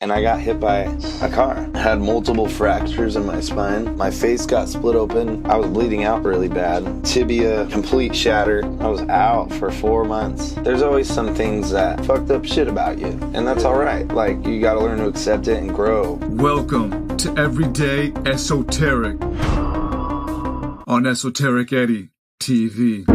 and I got hit by a car. I had multiple fractures in my spine. My face got split open. I was bleeding out really bad. Tibia complete shattered. I was out for 4 months. There's always some things that fucked up shit about you, and that's all right. Like, you gotta learn to accept it and grow. Welcome to Everyday Esoteric on Esoteric Eddie TV.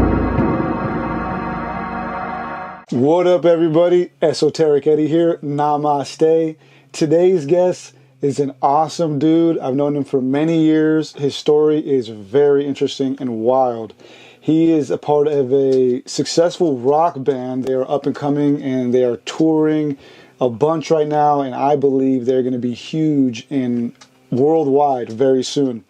What up, everybody? Esoteric Eddie here. Namaste. Today's guest is an awesome dude. I've known him for many years. His story is very interesting and wild. He is a part of a successful rock band. They are up and coming and they are touring a bunch right now, and I believe they're going to be huge in worldwide very soon.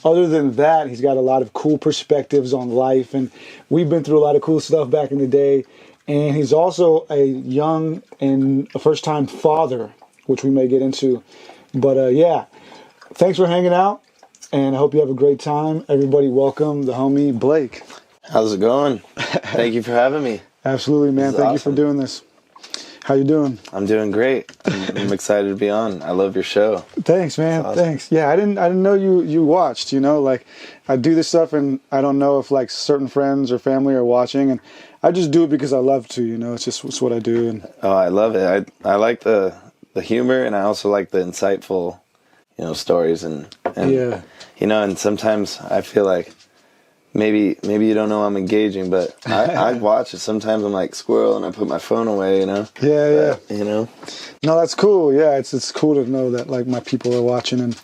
Other than that, he's got a lot of cool perspectives on life, and we've been through a lot of cool stuff back in the day. And he's also a young and a first-time father, which we may get into. But yeah, thanks for hanging out, and I hope you have a great time. Everybody welcome the homie Blake. How's it going? Thank you for having me. Absolutely, man. Thank you for doing this. How you doing? I'm doing great. I'm excited to be on. I love your show. Thanks, man. Awesome. Thanks. Yeah, I didn't know you watched, you know, like I do this stuff and I don't know if like certain friends or family are watching, and I just do it because I love to, you know. It's what I do. And oh, I love it. I like the humor, and I also like the insightful, you know, stories and yeah. You know, and sometimes I feel like maybe you don't know I'm engaging, but I watch it. Sometimes I'm like squirrel and I put my phone away, you know? Yeah. You know? No, that's cool. Yeah, it's cool to know that like my people are watching, and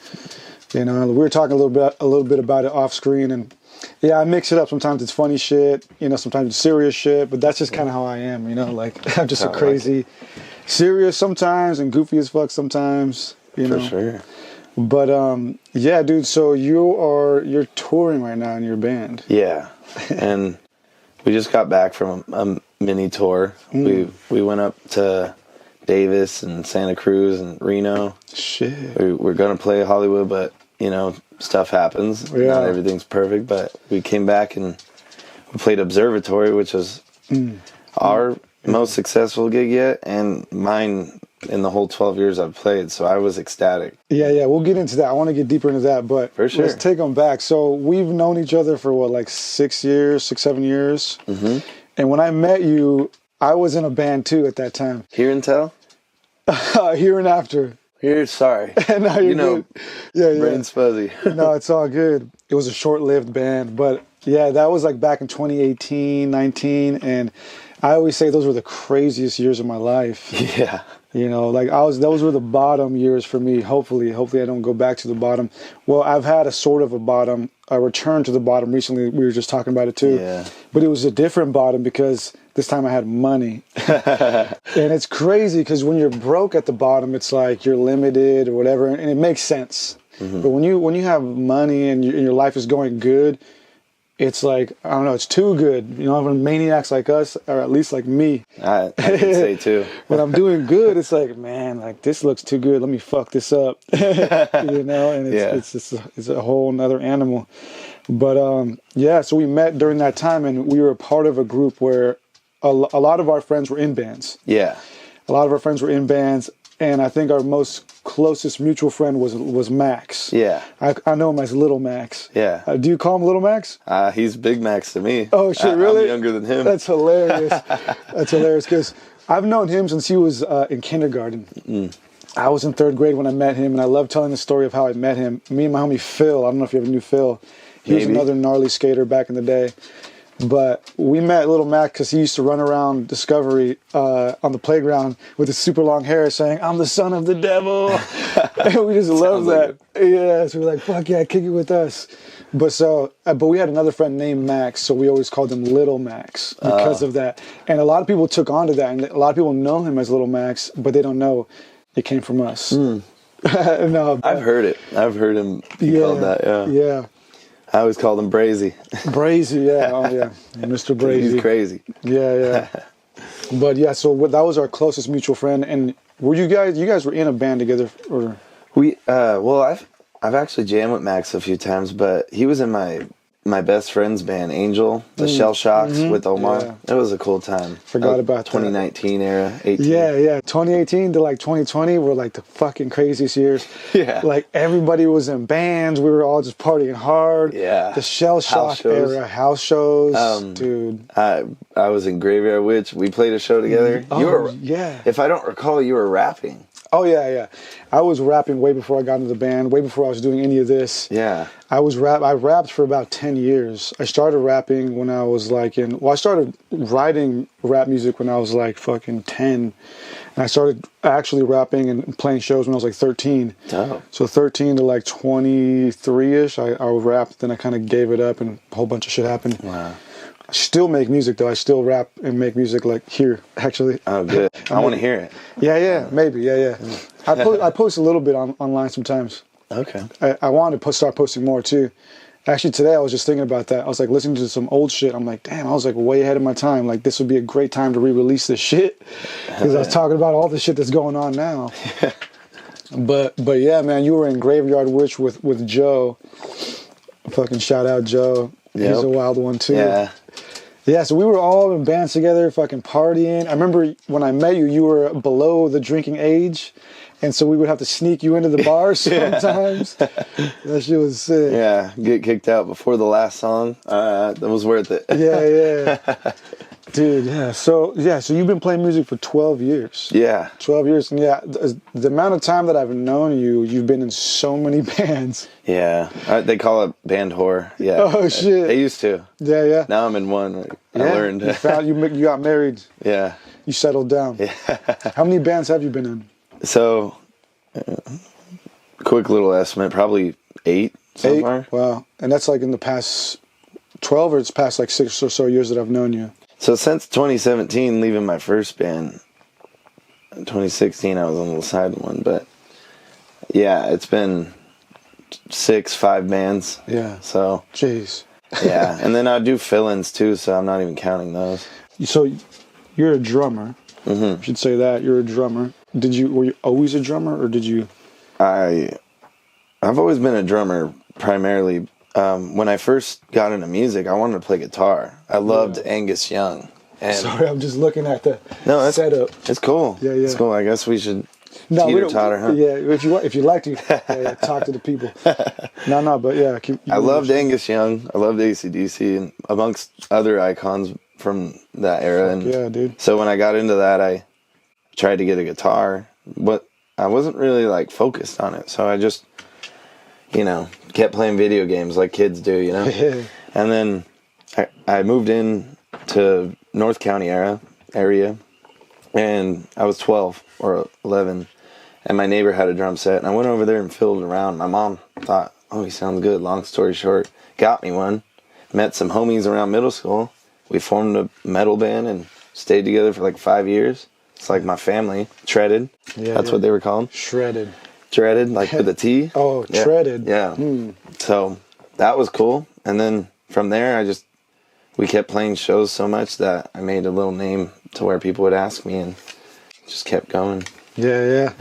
you know, we were talking a little bit about it off screen, and yeah, I mix it up. Sometimes it's funny shit, you know, sometimes it's serious shit, but that's just kind of how I am, you know, like I'm just a crazy serious sometimes and goofy as fuck sometimes, you know. For sure. But yeah, dude, so you're touring right now in your band. Yeah. And we just got back from a mini tour. We went up to Davis and Santa Cruz and Reno. Shit. We're going to play Hollywood, but you know, stuff happens. Yeah. Not everything's perfect, but we came back and we played Observatory, which was our most successful gig yet, and mine in the whole 12 years I've played, so I was ecstatic. Yeah, we'll get into that. I want to get deeper into that, but for sure. Let's take them back. So we've known each other for what, like 6 years, 7 years? Mm-hmm. And when I met you, I was in a band too at that time. Here and Tell? Here and After. Here, sorry. No, you're good. Yeah. Brain's fuzzy. No, it's all good. It was a short-lived band, but yeah, that was like back in 2018, 19, and I always say those were the craziest years of my life. Yeah. You know, like those were the bottom years for me. Hopefully I don't go back to the bottom. Well, I've had a sort of a return to the bottom recently. We were just talking about it too. Yeah. But it was a different bottom because this time I had money. And it's crazy because when you're broke at the bottom, it's like you're limited or whatever, and it makes sense. Mm-hmm. But when you have money and your life is going good, it's like, I don't know, it's too good. You know, when maniacs like us, or at least like me. I can say too. When I'm doing good, it's like, man, like this looks too good. Let me fuck this up. You know, and it's a whole nother animal. But yeah, so we met during that time, and we were a part of a group where a lot of our friends were in bands. Yeah. A lot of our friends were in bands. And I think our most closest mutual friend was Max. Yeah. I know him as Little Max. Yeah. Do you call him Little Max? He's Big Max to me. Oh, shit, really? I'm younger than him. That's hilarious. That's hilarious because I've known him since he was in kindergarten. I was in 3rd grade when I met him, and I love telling the story of how I met him. Me and my homie Phil, I don't know if you ever knew Phil. He was another gnarly skater back in the day. But we met Little Mac because he used to run around Discovery on the playground with his super long hair saying, "I'm the son of the devil." And we just loved that. Yeah, so we're like, fuck yeah, kick it with us. But we had another friend named Max, so we always called him Little Max because of that. And a lot of people took on to that, and a lot of people know him as Little Max, but they don't know it came from us. No, I've heard it. I've heard him be called that, Yeah. I always called him Brazy. Brazy, yeah. Oh, yeah. Mr. Brazy. He's crazy. Yeah. But yeah, so that was our closest mutual friend. And were you guys were in a band together? Or We, well, I've actually jammed with Max a few times, but he was in my my best friend's band, Angel, the Shell Shocks with Omar. Yeah. It was a cool time. Forgot about 2019 era, 18. Yeah. 2018 to like 2020 were like the fucking craziest years. Yeah. Like everybody was in bands. We were all just partying hard. Yeah. The Shell Shock era, house shows, dude. I was in Graveyard Witch. We played a show together. Yeah. If I don't recall, you were rapping. Oh, yeah. I was rapping way before I got into the band, way before I was doing any of this. Yeah. I rapped for about 10 years. I started rapping when I was like I started writing rap music when I was like fucking 10. And I started actually rapping and playing shows when I was like 13. Oh. So 13 to like 23-ish, I rapped, then I kind of gave it up and a whole bunch of shit happened. Wow. I still make music though. I still rap and make music like here, actually. Oh, good. I want to hear it. Yeah, maybe. Yeah. I post a little bit online sometimes. Okay. I wanted to start posting more too. Actually, today I was just thinking about that. I was like listening to some old shit. I'm like, damn, I was like way ahead of my time. Like this would be a great time to re-release this shit because I was talking about all the shit that's going on now. But yeah, man, you were in Graveyard Witch with Joe. Fucking shout out Joe. Yep. He's a wild one too. Yeah. Yeah, so we were all in bands together, fucking partying. I remember when I met you, you were below the drinking age. And so we would have to sneak you into the bars sometimes. That shit was sick. Yeah, get kicked out before the last song. That was worth it. Yeah. Dude, yeah. So you've been playing music for 12 years. Yeah. 12 years. And yeah, the amount of time that I've known you, you've been in so many bands. Yeah. They call it band whore. Yeah. Oh, shit. They used to. Yeah. Now I'm in one. I learned. You got married. Yeah. You settled down. Yeah. How many bands have you been in? So, quick little estimate, probably 8 so far. Wow. And that's like in the past 12 or it's past like 6 or so years that I've known you? So since 2017, leaving my first band, in 2016 I was on the side one, but yeah, it's been 5 bands. Yeah. So. Jeez. Yeah, and then I do fill-ins too, so I'm not even counting those. So you're a drummer. Mm-hmm. I should say that you're a drummer. Were you always a drummer, or did you? I've always been a drummer primarily. When I first got into music, I wanted to play guitar. I loved Angus Young. And Sorry, I'm just looking at the setup. It's cool. Yeah. It's cool. I guess we should teeter-totter, huh? Yeah, if you like to, talk to the people. No, but yeah. I loved Angus Young. I loved AC/DC, and amongst other icons from that era. Yeah, dude. So when I got into that, I tried to get a guitar, but I wasn't really like focused on it. So I just, kept playing video games like kids do, And then I moved in to North County area, and I was 12 or 11, and my neighbor had a drum set, and I went over there and fiddled around. My mom thought, oh, he sounds good. Long story short, got me one. Met some homies around middle school. We formed a metal band and stayed together for like 5 years. It's like my family. Treaded. Yeah, that's what they were called. Shredded, like with a T. Oh, yeah. Treaded. Yeah. So that was cool. And then from there, we kept playing shows so much that I made a little name to where people would ask me, and just kept going. Yeah,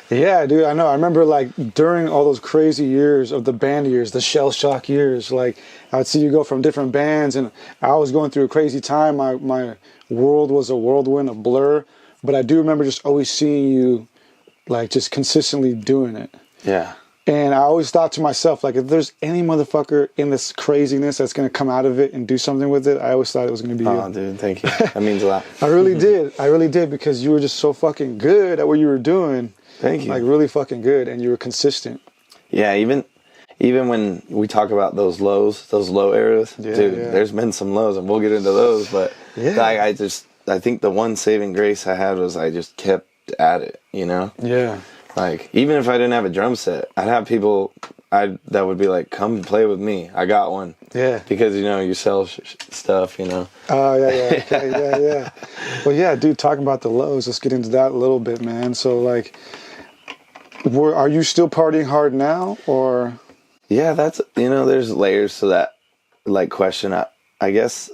dude, I know. I remember like during all those crazy years of the band years, the shell shock years, like I would see you go from different bands, and I was going through a crazy time. My world was a whirlwind, a blur, but I do remember just always seeing you like just consistently doing it. Yeah. And I always thought to myself, like, if there's any motherfucker in this craziness that's going to come out of it and do something with it, I always thought it was going to be you. Oh, dude, thank you. That means a lot. I really did, because you were just so fucking good at what you were doing. Thank you. Like, really fucking good, and you were consistent. Yeah, even when we talk about those low eras, there's been some lows, and we'll get into those, but I think the one saving grace I had was I just kept at it, Yeah. Like, even if I didn't have a drum set, I'd have people that would be like, come play with me. I got one. Yeah. Because, you sell stuff, Oh, yeah. Okay, yeah. Well, yeah, dude, talking about the lows, let's get into that a little bit, man. So, like, are you still partying hard now, or? Yeah, that's, there's layers to that, like, question. I guess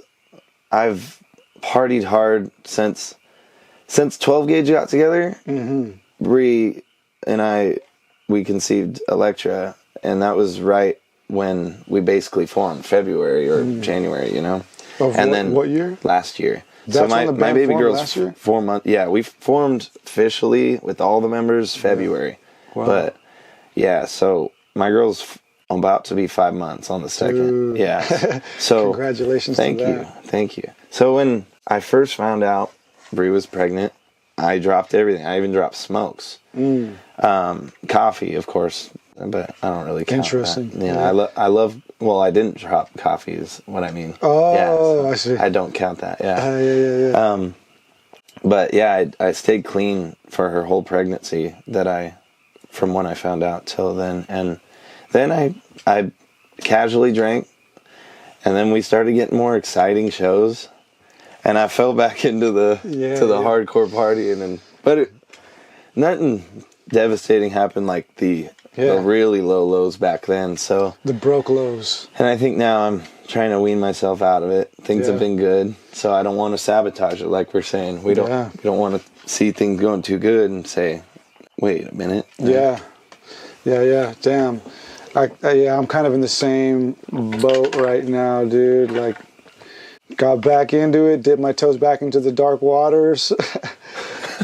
I've partied hard since 12 Gauge got together. Mm-hmm. Bree and we conceived Electra, and that was right when we basically formed, February or January, you know. And then what year? Last year. That's so when the my band baby formed girl's last year? 4 months. Yeah, we formed officially with all the members February. Wow. But yeah, so my girl's about to be 5 months on the 2nd. Dude. Yeah. So congratulations to that. Thank you. So when I first found out Bree was pregnant, I dropped everything. I even dropped smokes. Coffee, of course, but I don't really count Interesting. that. Yeah, I love. Well, I didn't drop coffee is what I mean. Oh, yeah, so I see. I don't count that. Yeah. Yeah. But yeah, I stayed clean for her whole pregnancy. From when I found out till then, and then I casually drank, and then we started getting more exciting shows, and I fell back into the hardcore partying, but nothing devastating happened like the really low lows back then. So the broke lows. And I think now I'm trying to wean myself out of it. Things have been good, so I don't want to sabotage it. Like we're saying, we don't want to see things going too good and say, wait a minute. Yeah. Damn. I'm kind of in the same boat right now, dude. Like, got back into it, dipped my toes back into the dark waters.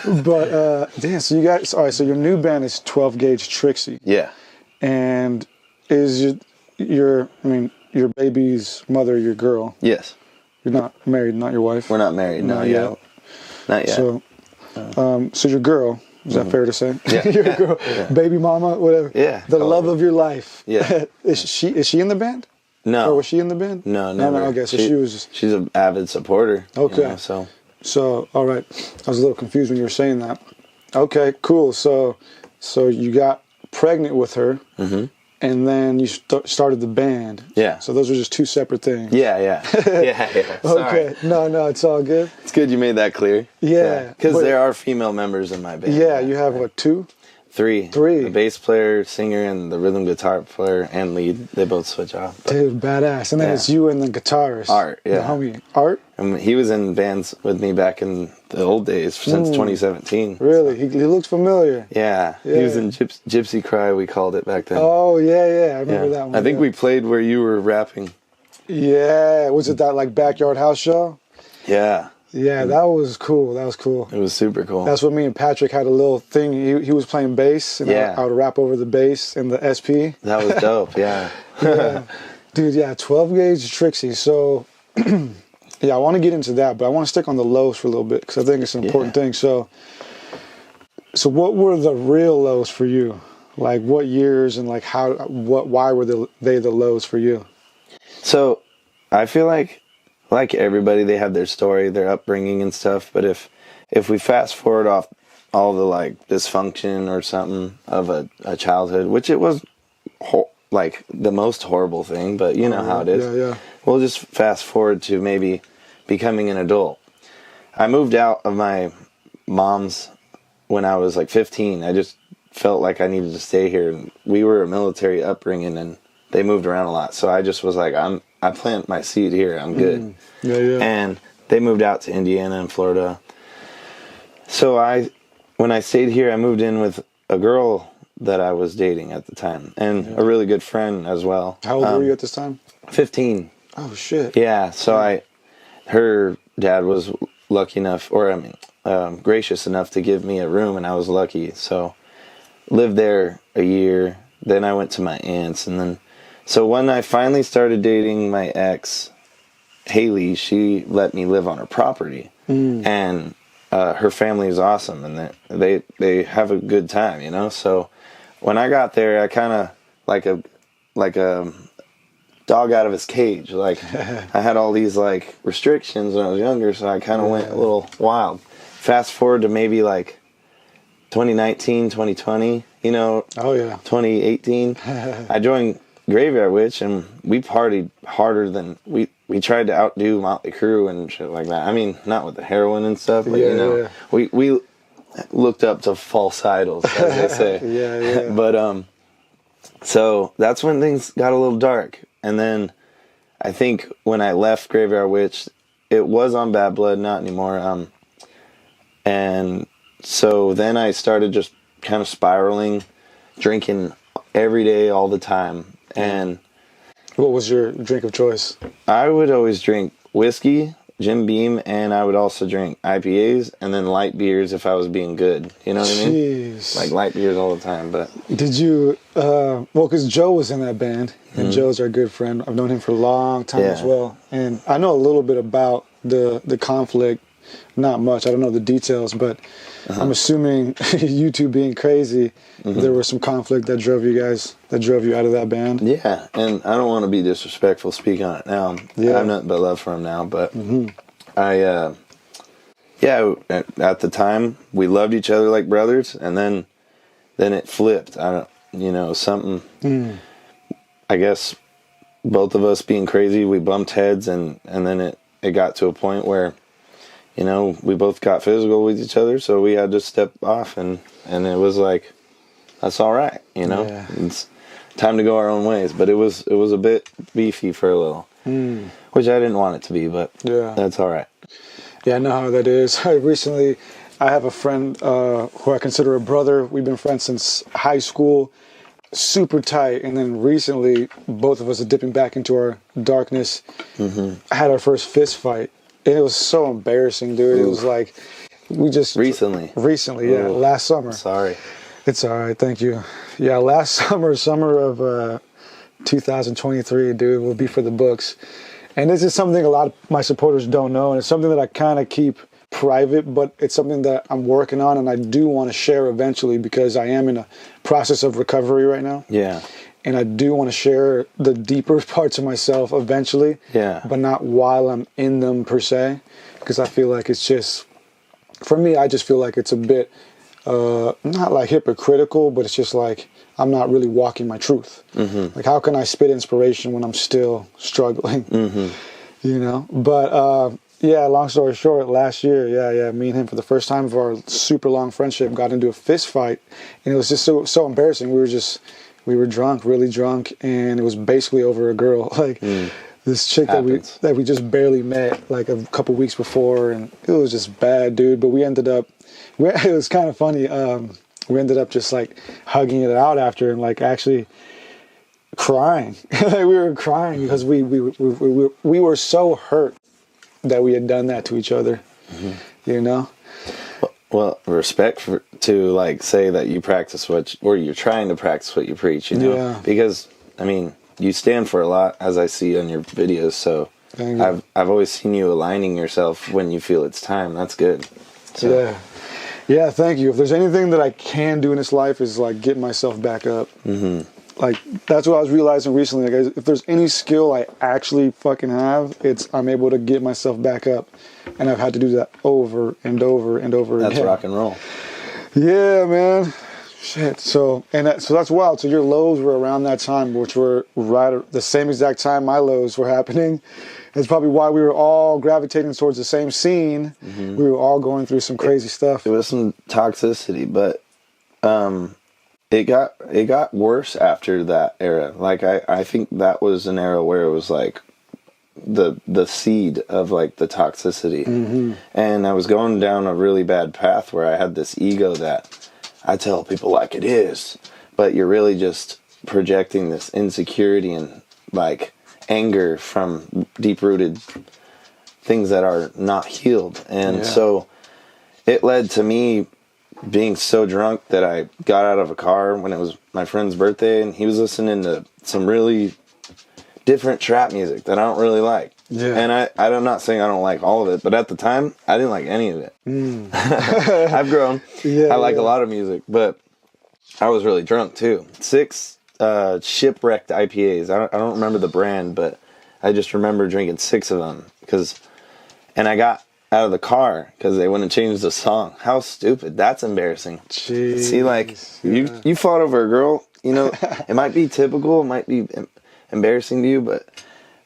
But damn, so you guys, all right. So your new band is 12 Gauge Trixie. Yeah. And is your baby's mother your girl? Yes. You're not married, not your wife. We're not married. Not yet. Not yet. So your girl. Is that fair to say? Yeah. Your girl, baby mama, whatever. Yeah. The love of your life. Yeah. Is she in the band? No. Or was she in the band? No, never. No. Okay, so she was just... She's an avid supporter. Okay. You know, So, all right. I was a little confused when you were saying that. Okay, cool. So you got pregnant with her, and then you started the band. Yeah. So those are just two separate things. Yeah. Sorry. Okay. No, it's all good. It's good you made that clear. Yeah. Because there are female members in my band. Yeah, you have what, two? Three. The bass player, singer, and the rhythm guitar player and lead. They both switch off. Dude, badass. And then it's you and the guitarist. Art, yeah. The homie, Art? And he was in bands with me back in the old days, since 2017. Really? He looks familiar. Yeah. He was in Gypsy Cry, we called it back then. Oh, yeah. I remember that one. I think we played where you were rapping. Yeah. Was it that, like, backyard house show? Yeah. Yeah, that was cool. It was super cool. That's what me and Patrick had a little thing. He was playing bass, and I would rap over the bass and the SP. That was dope, yeah. Dude, 12 Gauge Trixie. So, I want to get into that, but I want to stick on the lows for a little bit because I think it's an important thing. So what were the real lows for you? Like, what years and, like, why were they the lows for you? So, I feel like everybody, they have their story, their upbringing and stuff. But if we fast forward off all the like dysfunction or something of a childhood, which it was like the most horrible thing, but you know how it is. Yeah. We'll just fast forward to maybe becoming an adult. I moved out of my mom's when I was like 15. I just felt like I needed to stay here. And we were a military upbringing and they moved around a lot. So I just was like, I plant my seed here. I'm good. Yeah. And they moved out to Indiana and Florida. So when I stayed here, I moved in with a girl that I was dating at the time and a really good friend as well. How old were you at this time? 15. Oh, shit. Yeah. So her dad was lucky enough, gracious enough to give me a room, and I was lucky. So lived there a year. Then I went to my aunt's, and then so when I finally started dating my ex, Haley, she let me live on her property, and her family is awesome, and they have a good time, you know. So when I got there, I kind of like a dog out of his cage. Like I had all these like restrictions when I was younger, so I kind of went a little wild. Fast forward to maybe like 2019, 2020, you know. Oh yeah. 2018. I joined Graveyard Witch, and we partied harder than we tried to outdo Motley Crue and shit like that. I mean, not with the heroin and stuff, but we looked up to false idols, as they say. But so that's when things got a little dark. And then I think when I left Graveyard Witch, it was on Bad Blood, not anymore. And so then I started just kind of spiraling, drinking every day, all the time. And What was your drink of choice? I would always drink whiskey, Jim Beam, and I would also drink IPAs and then light beers if I was being good. You know what I mean? Like light beers all the time. But did you? Well, because Joe was in that band, and Joe's our good friend. I've known him for a long time as well, and I know a little bit about the conflict. Not much. I don't know the details, but I'm assuming you two being crazy, there was some conflict that drove you out of that band. Yeah, and I don't want to be disrespectful speaking on it now. I have nothing but love for him now, but at the time we loved each other like brothers, and then it flipped. Something. I guess both of us being crazy, we bumped heads, and then it got to a point where, we both got physical with each other, so we had to step off, and it was like, that's all right, It's time to go our own ways. But it was a bit beefy for a little, which I didn't want it to be, but that's all right. Yeah, I know how that is. I have a friend who I consider a brother. We've been friends since high school, super tight, and then recently, both of us are dipping back into our darkness. Had our first fist fight. And it was so embarrassing, dude. It was like, we just... Recently, yeah. Last summer. Sorry. It's all right, thank you. Yeah, last summer of 2023, dude, will be for the books. And this is something a lot of my supporters don't know, and it's something that I kind of keep private, but it's something that I'm working on, and I do want to share eventually, because I am in a process of recovery right now. Yeah. And I do want to share the deeper parts of myself eventually, but not while I'm in them per se, because I feel like it's just, for me, I just feel like it's a bit, not like hypocritical, but it's just like I'm not really walking my truth. Like, how can I spit inspiration when I'm still struggling? But long story short, last year, me and him, for the first time of our super long friendship, got into a fist fight, and it was just so embarrassing. We were drunk, really drunk, and it was basically over a girl, like this chick that we just barely met like a couple weeks before, and it was just bad, dude. But it was kind of funny. We ended up just like hugging it out after, and like actually crying. We were crying because we were so hurt that we had done that to each other, Well, respect to like say that you practice or you're trying to practice what you preach, because I mean, you stand for a lot, as I see on your videos. So I've always seen you aligning yourself when you feel it's time. That's good. So. Yeah. Thank you. If there's anything that I can do in this life is like get myself back up. Like, that's what I was realizing recently. Like, if there's any skill I actually fucking have, I'm able to get myself back up. And I've had to do that over and over and over again. That's rock and roll. Yeah, man. Shit. So that's wild. So your lows were around that time, which were right at the same exact time my lows were happening. That's probably why we were all gravitating towards the same scene. We were all going through some crazy stuff. It was some toxicity, but it got worse after that era. Like, I think that was an era where it was like the seed of like the toxicity. And I was going down a really bad path where I had this ego that I tell people like it is, but you're really just projecting this insecurity and like anger from deep-rooted things that are not healed. And so it led to me being so drunk that I got out of a car when it was my friend's birthday, and he was listening to some really different trap music that I don't really like. And I'm not saying I don't like all of it, but at the time, I didn't like any of it. I've grown. I like a lot of music, but I was really drunk too. 6 shipwrecked IPAs. I don't remember the brand, but I just remember drinking 6 of them. And I got out of the car because they wouldn't change the song. How stupid. That's embarrassing. Jeez. See, like, you fought over a girl, it might be typical, it might be embarrassing to you, but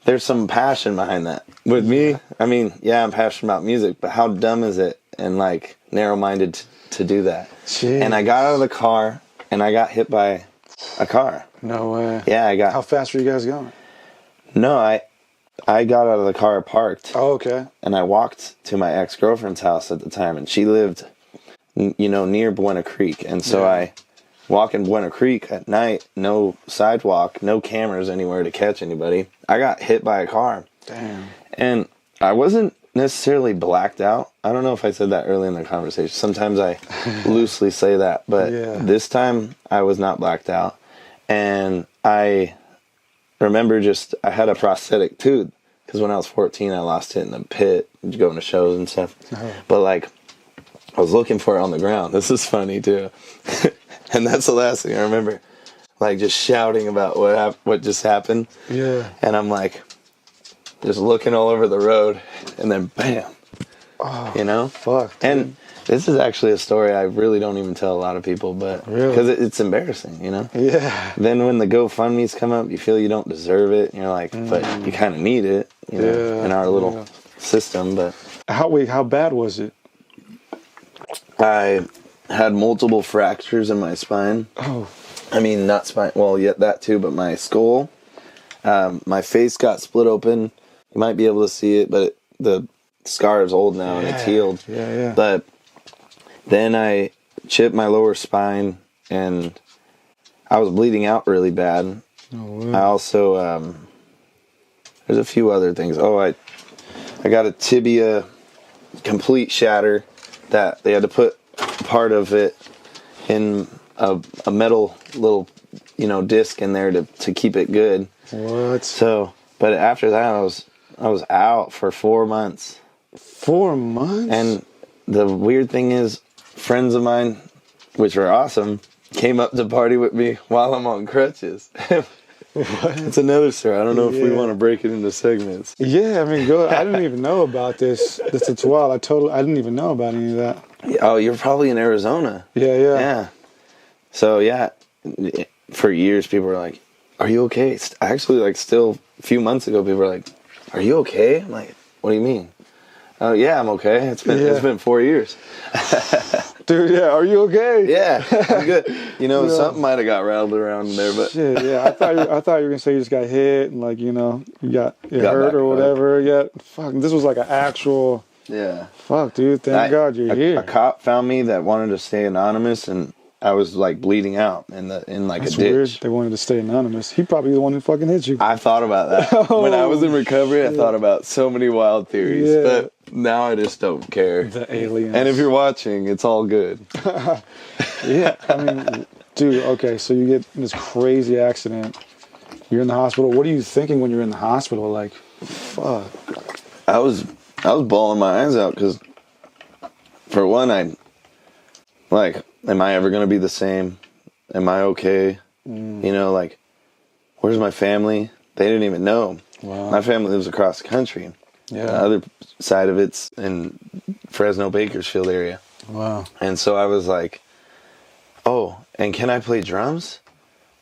there's some passion behind that. With me, I mean, I'm passionate about music, but how dumb is it and like narrow-minded to do that? Jeez. And I got out of the car and I got hit by a car. No way. Yeah, How fast were you guys going? No, I got out of the car, parked. Oh, okay. And I walked to my ex-girlfriend's house at the time, and she lived, near Buena Creek. And so I walking Buena Creek at night, no sidewalk, no cameras anywhere to catch anybody. I got hit by a car. Damn. And I wasn't necessarily blacked out. I don't know if I said that early in the conversation. Sometimes I loosely say that, but this time I was not blacked out. And I remember I had a prosthetic tooth because when I was 14, I lost it in the pit, going to shows and stuff. But like, I was looking for it on the ground. This is funny too. And that's the last thing I remember, like just shouting about what just happened. Yeah. And I'm like, just looking all over the road, and then bam, you know? Fuck. Dude. And this is actually a story I really don't even tell a lot of people, but because it's embarrassing, you know? Yeah. Then when the GoFundMe's come up, you feel you don't deserve it. And you're like, but you kind of need it, you know, in our little system. But how bad was it? I had multiple fractures in my spine. Oh. I mean, not spine. Well, yeah, that too, but my skull. My face got split open. You might be able to see it, but the scar is old now and it's healed. Yeah. But then I chipped my lower spine and I was bleeding out really bad. Oh, wow. I also, there's a few other things. Oh, I got a tibia complete shatter that they had to put part of it in a metal little, disc in there to keep it good. What? So, but after that, I was out for 4 months. 4 months? And the weird thing is, friends of mine, which were awesome, came up to party with me while I'm on crutches. What? It's another story. I don't know if we want to break it into segments. Yeah, I mean, go. I didn't even know about this. It's wild. I didn't even know about any of that. Oh, you're probably in Arizona. Yeah. So yeah, for years people were like, "Are you okay?" Actually, still a few months ago, people were like, "Are you okay?" I'm like, "What do you mean?" Oh yeah, I'm okay. It's been 4 years. Dude, yeah, are you okay? Yeah, I'm good. Something might have got rattled around there, but shit, yeah. I thought you were gonna say you just got hit and you got hurt or whatever. Yeah, fuck. This was like an actual. Yeah. Fuck, dude. Thank God you're here. A cop found me that wanted to stay anonymous, and I was bleeding out in That's a ditch. Weird. They wanted to stay anonymous. He probably the one who fucking hit you. I thought about that when I was in recovery. I thought about so many wild theories, but now I just don't care. The aliens. And if you're watching, it's all good. Yeah, I mean, dude. Okay, so you get in this crazy accident. You're in the hospital. What are you thinking when you're in the hospital? Like, fuck. I was bawling my eyes out because, for one, am I ever going to be the same? Am I okay? Where's my family? They didn't even know. Wow. My family lives across the country. Yeah. The other side of it's in Fresno, Bakersfield area. Wow. And so I was like, oh, and can I play drums?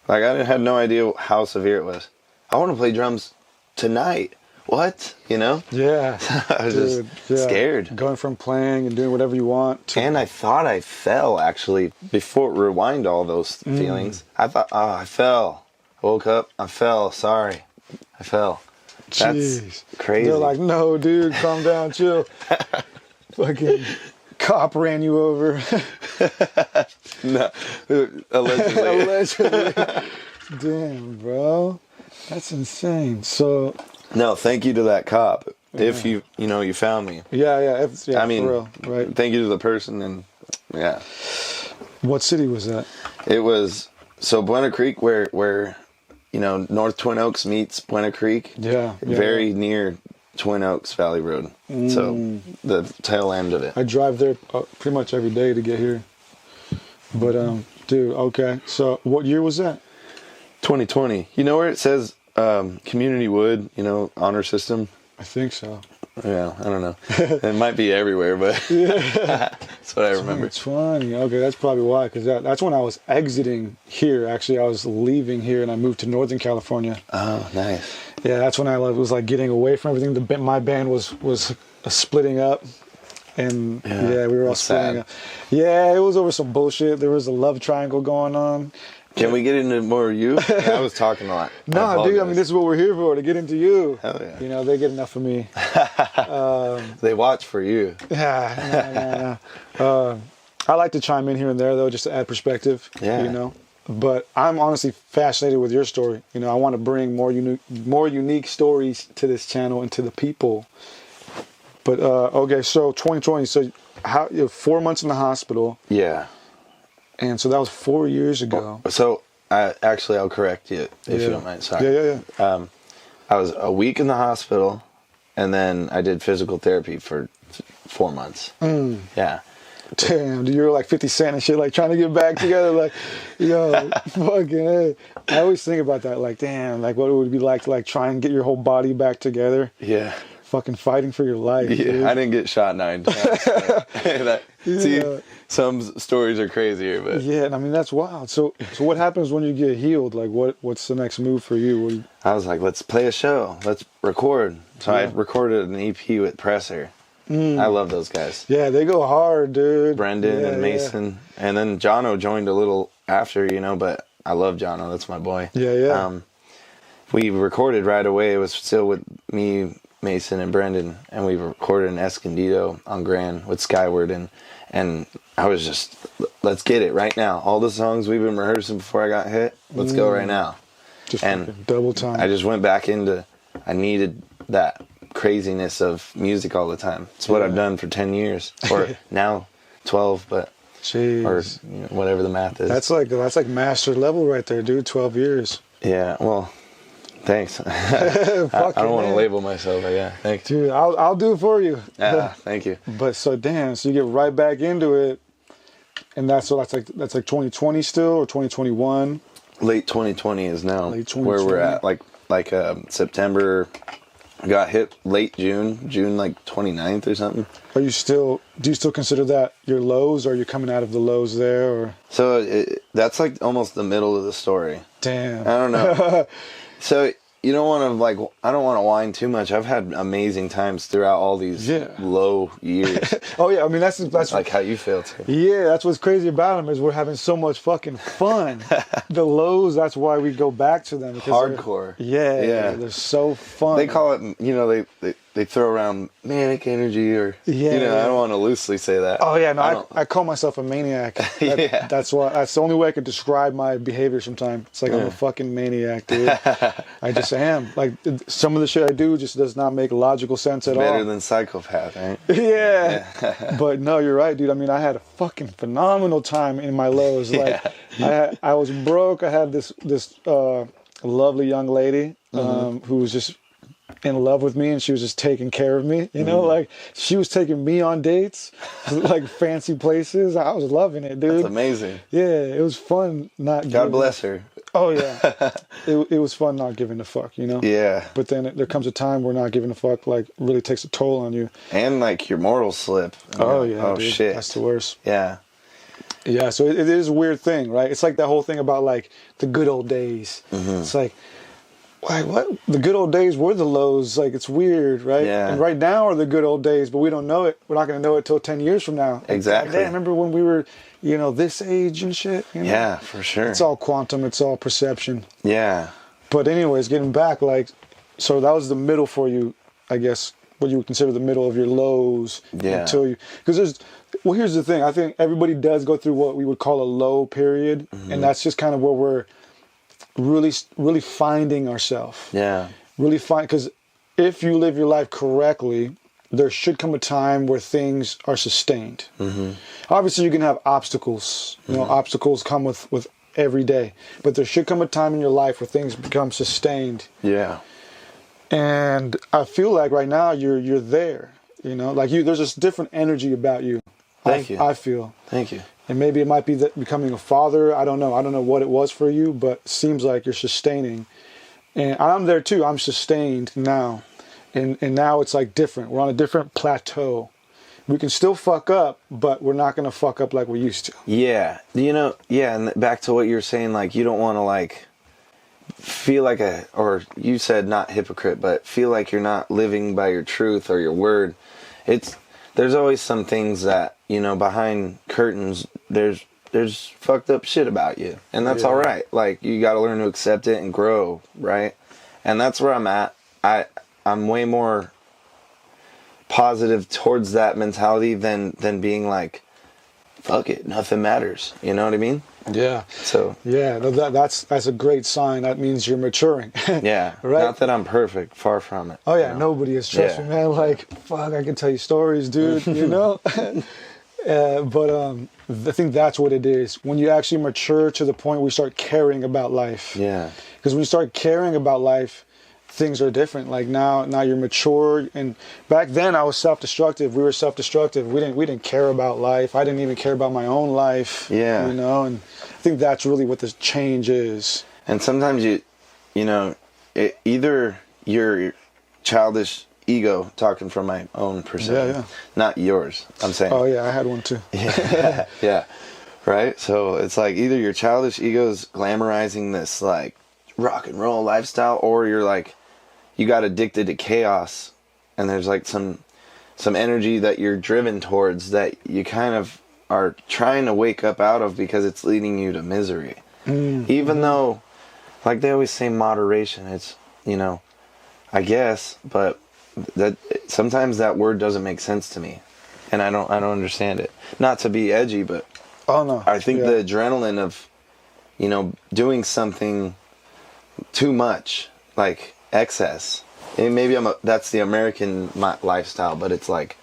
I had no idea how severe it was. I want to play drums tonight. What? Yeah. I was just scared. Going from playing and doing whatever you want to... And I thought I fell, actually, rewind all those feelings. I thought, I fell. Woke up, I fell, sorry. I fell. That's crazy. They're like, no, dude, calm down, chill. Fucking cop ran you over. No, allegedly. Allegedly. Damn, bro. That's insane. So... No, thank you to that cop. If you found me. Yeah. I mean, for real, right? Thank you to the person, and yeah. What city was that? It was Buena Creek, where North Twin Oaks meets Buena Creek. Yeah. Very near Twin Oaks Valley Road. So the tail end of it. I drive there pretty much every day to get here. But dude, okay. So what year was that? 2020. You know where it says Community Wood, honor system? I think so. Yeah, I don't know. It might be everywhere, but that's what I remember. 2020. Okay, that's probably why, because that's when I was exiting here. Actually, I was leaving here and I moved to Northern California. Oh, nice. Yeah, that's when I was getting away from everything. My band was splitting up. And we were all splitting up. Yeah, it was over some bullshit. There was a love triangle going on. Can we get into more of you? I was talking a lot. No, dude, I mean, this is what we're here for, to get into you. Hell yeah. They get enough of me. They watch for you. Yeah. I like to chime in here and there though, just to add perspective. Yeah. You know, but I'm honestly fascinated with your story. You know, I want to bring more unique stories to this channel and to the people. But okay, so 2020. So how you're 4 months in the hospital? Yeah. And so that was 4 years ago. So I'll correct you if you don't mind. Sorry. Yeah. I was a week in the hospital, and then I did physical therapy for 4 months. Yeah. Damn, dude, you're like 50 Cent and shit, like trying to get back together. Like, yo, fucking hey. I always think about that. Like, damn, like what it would be like to like try and get your whole body back together. Yeah. Fucking fighting for your life. Yeah, dude. I didn't get shot 9 times. See, some stories are crazier, but yeah, and I mean that's wild. So what happens when you get healed? Like, what's the next move for you? I was like, let's play a show, let's record. So I recorded an EP with Presser. I love those guys. Yeah, they go hard, dude. Brendan and Mason, and then Jono joined a little after, you know. But I love Jono. That's my boy. Yeah. We recorded right away. It was still with me, Mason, and Brendan, and we recorded in Escondido on Grand with Skyward, and I was just, let's get it right now. All the songs we've been rehearsing before I got hit, let's go right now. Just and double time. I just went back into, I needed that craziness of music all the time. It's what I've done for 10 years, or now 12, but jeez, or you know, whatever the math is. That's like master level right there, dude. 12 years. Yeah, well, thanks. I don't want to label myself, but yeah, thanks. Dude, I'll do it for you. Yeah, thank you. But so damn, so you get right back into it, and that's like 2020 still, or 2021. Late 2020 is now Late 2020. where we're at. Like September. I got hit late June like 29th or something. Do you still consider that your lows, or are you coming out of the lows there, or? So that's like almost the middle of the story. Damn. I don't know. So you don't want to I don't want to whine too much. I've had amazing times throughout all these low years. Oh yeah, I mean that's like how you feel too. Yeah, that's what's crazy about them is we're having so much fucking fun. The lows, that's why we go back to them. Hardcore. Yeah, they're so fun. They call it, you know, they throw around manic energy, or you know, I don't want to loosely say that. Oh yeah, no, I call myself a maniac. That's the only way I could describe my behavior sometimes. It's like I'm a fucking maniac, dude. I just am. Like some of the shit I do just does not make logical sense at all. Better than psychopath, right? Yeah. But no, you're right, dude. I mean, I had a fucking phenomenal time in my lows. Like I was broke. I had this lovely young lady who was just in love with me, and she was just taking care of me, you know, like she was taking me on dates, like fancy places. I was loving it, dude. That's amazing. Yeah, it was fun. God bless her. Oh yeah, it was fun not giving a fuck, you know. Yeah. But then there comes a time where not giving a fuck like really takes a toll on you, and like your morals slip. Oh yeah. Oh dude. shit. That's the worst. Yeah. Yeah. So it is a weird thing, right? It's like that whole thing about like the good old days. It's like what? The good old days were the lows. Like, it's weird, right? Yeah. And right now are the good old days, but we don't know it. We're not going to know it till 10 years from now. Exactly. God damn, remember when we were, you know, this age and shit? You know? Yeah, for sure. It's all quantum. It's all perception. Yeah. But anyways, getting back, like, so that was the middle for you, I guess, what you would consider the middle of your lows. Yeah. Until you, because here's the thing. I think everybody does go through what we would call a low period. And that's just kind of where we're really finding ourselves. Yeah. Really find, because if you live your life correctly, there should come a time where things are sustained. Obviously, you can have obstacles. You know, obstacles come with every day, but there should come a time in your life where things become sustained. Yeah. And I feel like right now you're there. You know, like there's this different energy about you. Thank you. I feel. Thank you. And maybe it might be that becoming a father. I don't know. I don't know what it was for you, but it seems like you're sustaining. And I'm there too. I'm sustained now. And now it's like different. We're on a different plateau. We can still fuck up, but we're not going to fuck up like we used to. Yeah. You know, yeah. And back to what you're saying, like, you don't want to, like, feel like or you said not hypocrite, but feel like you're not living by your truth or your word. There's always some things that, you know, behind curtains, there's fucked up shit about you. And that's all right. Like, you got to learn to accept it and grow, right? And that's where I'm at. I'm way more positive towards that mentality than being like fuck it, nothing matters. You know what I mean? Yeah. So Yeah, no, that's a great sign. That means you're maturing. yeah, Right? not that I'm perfect, far from it. Oh yeah, you know? nobody is. Trust Yeah. me, man. Like, fuck, I can tell you stories, dude. You know. But I think that's what it is. When you actually mature to the point where you start caring about life. Yeah. Because when you start caring about life, things are different. Like now you're mature. And back then I was self-destructive. We were self-destructive. We didn't care about life. I didn't even care about my own life. Yeah. You know, and I think that's really what this change is. And sometimes you know, either your childish ego, talking from my own perception, not yours, I'm saying. Oh yeah, I had one too. Yeah. Yeah. Right? So it's like either your childish ego's glamorizing this like rock and roll lifestyle, or you're like, you got addicted to chaos, and there's like some energy that you're driven towards that you kind of are trying to wake up out of because it's leading you to misery. Even though, like they always say, moderation, it's, you know, I guess, but that sometimes that word doesn't make sense to me, and I don't understand it. Not to be edgy, but Oh no. I think the adrenaline of, you know, doing something too much, like excess. And maybe that's the American lifestyle, but it's like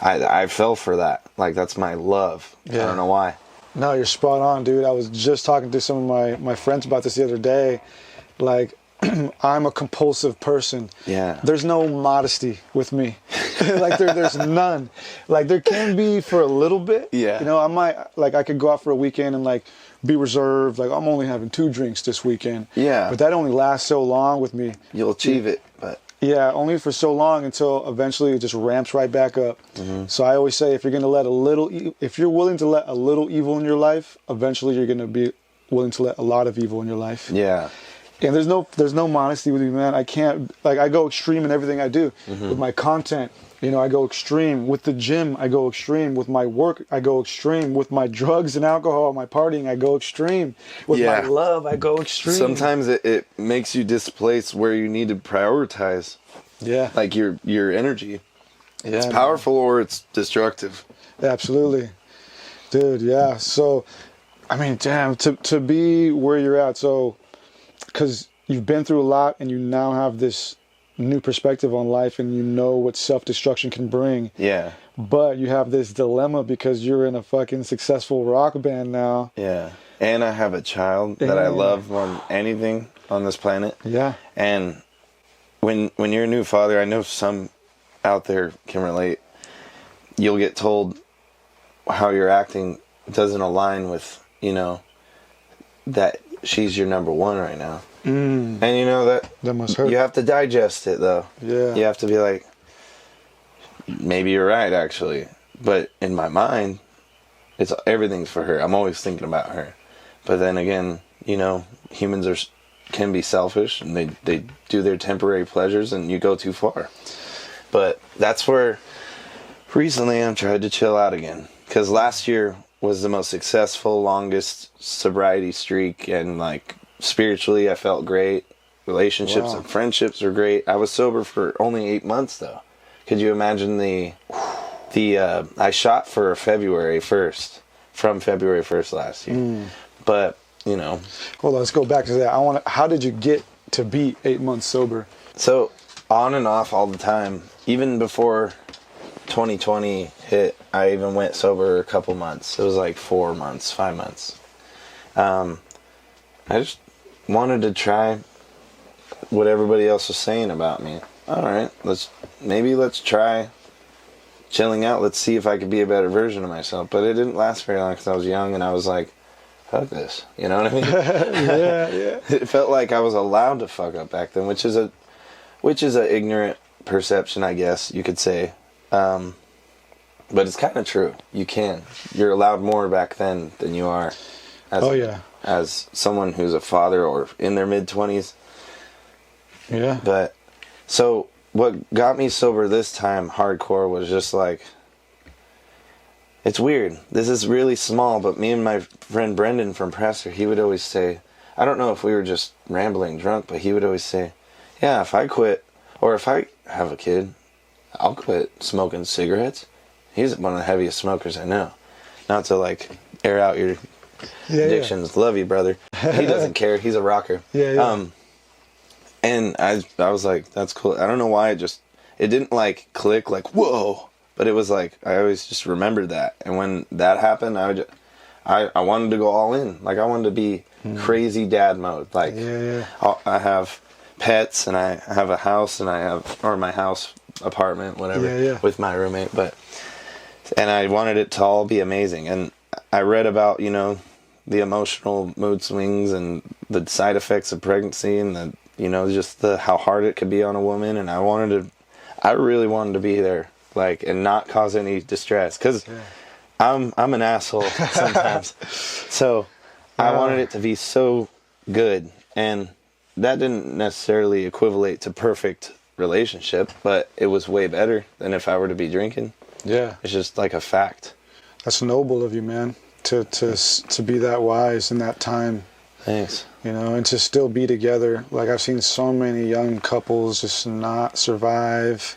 I fell for that. Like that's my love. Yeah. I don't know why. No, you're spot on, dude. I was just talking to some of my friends about this the other day. Like, I'm a compulsive person. Yeah. There's no modesty with me. Like there's none. Like there can be for a little bit. Yeah. You know, I could go out for a weekend and like be reserved. Like I'm only having 2 drinks this weekend. Yeah. But that only lasts so long with me. You'll achieve it, but Yeah, only for so long until eventually it just ramps right back up. So I always say, if you're willing to let a little evil in your life, eventually you're gonna be willing to let a lot of evil in your life. yeah. And there's no modesty with me, man. I can't, like, I go extreme in everything I do. With my content, you know, I go extreme. With the gym, I go extreme. With my work, I go extreme. With my drugs and alcohol, my partying, I go extreme. With my love, I go extreme. Sometimes it makes you displace where you need to prioritize. Yeah. Like your energy. Yeah, It's powerful or it's destructive. Absolutely. Dude, yeah. So, I mean, damn, to be where you're at, so, because you've been through a lot and you now have this new perspective on life and you know what self-destruction can bring. Yeah. But you have this dilemma because you're in a fucking successful rock band now. Yeah. And I have a child that I love more than anything on this planet. Yeah. And when you're a new father, I know some out there can relate. You'll get told how you're acting doesn't align with, you know, that she's your number one right now. And you know that must hurt. You have to digest it though. Yeah. You have to be like, maybe you're right actually. But in my mind, it's everything's for her. I'm always thinking about her. But then again, you know, humans can be selfish and they do their temporary pleasures and you go too far. But that's where recently I'm trying to chill out again. Because last year was the most successful, longest sobriety streak, and like spiritually I felt great. Relationships and friendships are great. I was sober for only 8 months though. Could you imagine I shot for February 1st, from February 1st last year. But, you know. Hold on, let's go back to that. How did you get to be 8 months sober? So, on and off all the time. Even before 2020 hit, I even went sober a couple months. It was like 4 months, 5 months. I just wanted to try what everybody else was saying about me. All right, let's try chilling out. Let's see if I could be a better version of myself. But it didn't last very long because I was young and I was like, fuck this. You know what I mean? Yeah. It felt like I was allowed to fuck up back then, which is a ignorant perception, I guess you could say. But it's kind of true. You're allowed more back then than you are as someone who's a father or in their mid-20s. Yeah. But so what got me sober this time hardcore was just like, it's weird. This is really small, but me and my friend Brendan from Presser, he would always say, I don't know if we were just rambling drunk, but he would always say, yeah, if I quit, or if I have a kid, I'll quit smoking cigarettes. He's one of the heaviest smokers I know. not to like air out your addictions. Love you, brother. He doesn't care. He's a rocker. And I was like, that's cool. I don't know why it didn't like click like, whoa, but it was like, I always just remembered that. And when that happened, I wanted to go all in. Like I wanted to be crazy dad mode. Like I have pets and I have a house and or my house, apartment, whatever, with my roommate. And I wanted it to all be amazing. And I read about, you know, the emotional mood swings and the side effects of pregnancy and the, you know, just how hard it could be on a woman. And I really wanted to be there, like, and not cause any distress, because I'm an asshole sometimes. So I wanted it to be so good, and that didn't necessarily equivalent to perfect relationship, but it was way better than if I were to be drinking. Yeah, it's just like a fact. That's noble of you, man, to be that wise in that time. Thanks. You know, and to still be together. Like, I've seen so many young couples just not survive.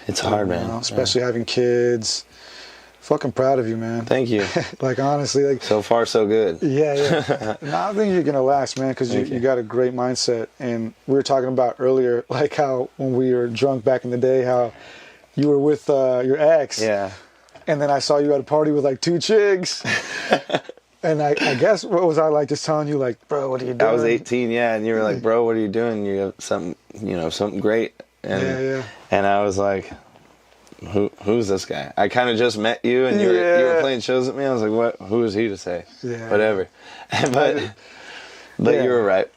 It's hard, man. Especially having kids. Fucking proud of you, man. Thank you. Like, honestly, like, so far so good. Yeah. No, I think you're gonna last, man, because you got a great mindset. And we were talking about earlier, like, how when we were drunk back in the day, how you were with your ex. Yeah. And then I saw you at a party with like 2 chicks. And I guess, what was I like, just telling you, like, bro, what are you doing? I was 18, and you were like, bro, what are you doing? You have something great. And and I was like, who's this guy? I kind of just met you, and you were playing shows with me. I was like, what? Who is he to say? Yeah. Whatever. But you were right.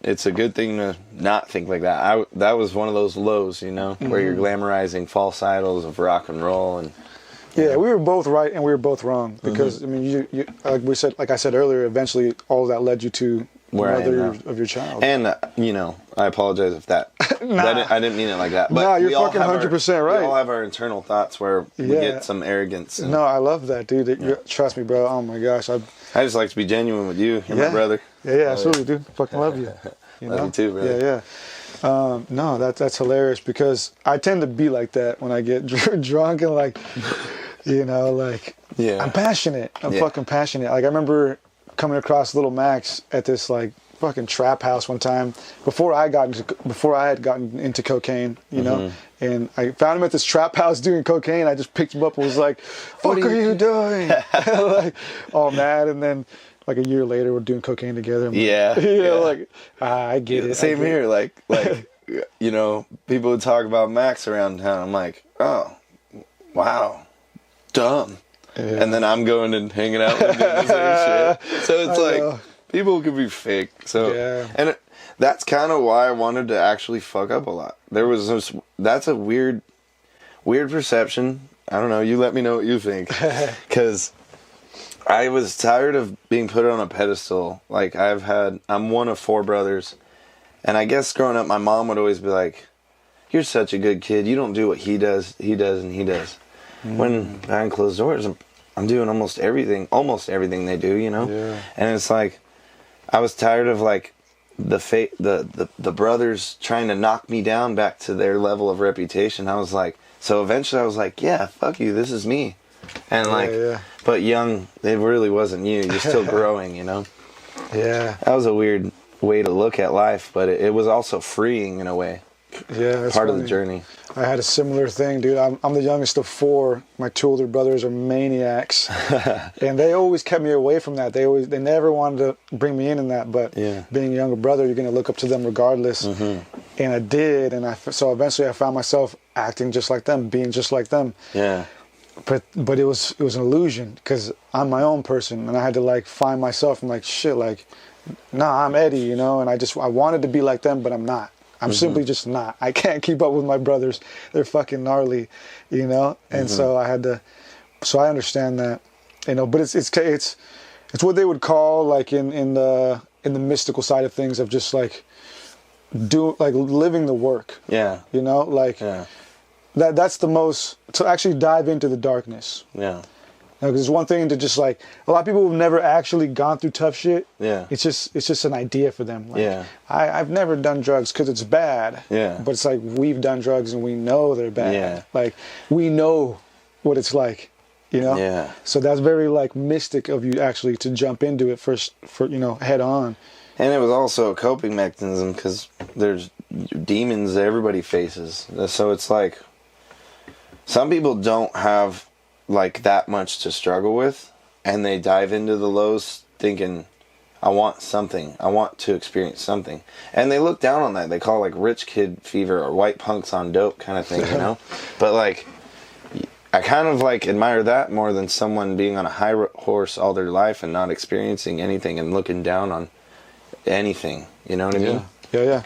It's a good thing to not think like that. That was one of those lows, you know, where you're glamorizing false idols of rock and roll and. Yeah, we were both right and we were both wrong, because I mean, you like I said earlier, eventually all of that led you to where mother of your child. And you know, I apologize if that I didn't mean it like that. But no, you're fucking 100% right. We all have our internal thoughts where we get some arrogance. No, I love that, dude. Trust me, bro. Oh my gosh, I just like to be genuine with you. You're my brother. Yeah, absolutely, dude. Fucking love you. Love you too, brother. Yeah. No, that's hilarious, because I tend to be like that when I get drunk and like. You know, like, I'm passionate. I'm fucking passionate. Like, I remember coming across Little Max at this, like, fucking trap house one time before I had gotten into cocaine, you know, and I found him at this trap house doing cocaine. I just picked him up and was like, "Fuck are you doing?" Like, all mad. And then, like, a year later, we're doing cocaine together. Like, I get it. Same here. Like, you know, people would talk about Max around town. I'm like, oh, wow. Dumb. And then I'm going and hanging out and doing the same shit. So it's like, people can be fake. So and that's kind of why I wanted to actually fuck up a lot. That's a weird perception. I don't know, you let me know what you think. Because I was tired of being put on a pedestal. Like, I'm one of 4 brothers, and I guess growing up my mom would always be like, you're such a good kid, you don't do what he does, and he does. When behind closed doors, I'm doing almost everything they do, you know? Yeah. And it's like, I was tired of, like, the brothers trying to knock me down back to their level of reputation. I was like, so eventually I was like, yeah, fuck you, this is me. And but young, it really wasn't you. You're still growing, you know? Yeah. That was a weird way to look at life, but it was also freeing in a way. Yeah, that's part of the journey. I had a similar thing, dude. I'm the youngest of 4. My 2 older brothers are maniacs, and they always kept me away from that. They never wanted to bring me in that. But being a younger brother, you're gonna look up to them regardless. And I did, and so eventually I found myself acting just like them, being just like them. Yeah. But it was an illusion, because I'm my own person, and I had to, like, find myself. I'm like, shit, like, nah, I'm Eddie, you know, and I wanted to be like them, but I'm not. I'm simply just not. I can't keep up with my brothers. They're fucking gnarly, you know? And so I had to, so I understand that, you know, but it's what they would call, like, in the mystical side of things, of just, like, living the work. Yeah. You know, like, that's the most, to actually dive into the darkness. Yeah. Because it's one thing to just, like, a lot of people who've never actually gone through tough shit. Yeah. It's just an idea for them. Like, I've never done drugs because it's bad. Yeah. But it's like, we've done drugs and we know they're bad. Yeah. Like, we know what it's like, you know? Yeah. So that's very like mystic of you actually to jump into it first, for, you know, head on. And it was also a coping mechanism because there's demons that everybody faces. So it's like, some people don't have like that much to struggle with, and they dive into the lows thinking, I want something. I want to experience something. And they look down on that. They call it like rich kid fever or white punks on dope kind of thing, you know? But like, I kind of like admire that more than someone being on a high horse all their life and not experiencing anything and looking down on anything. You know what I mean? Yeah.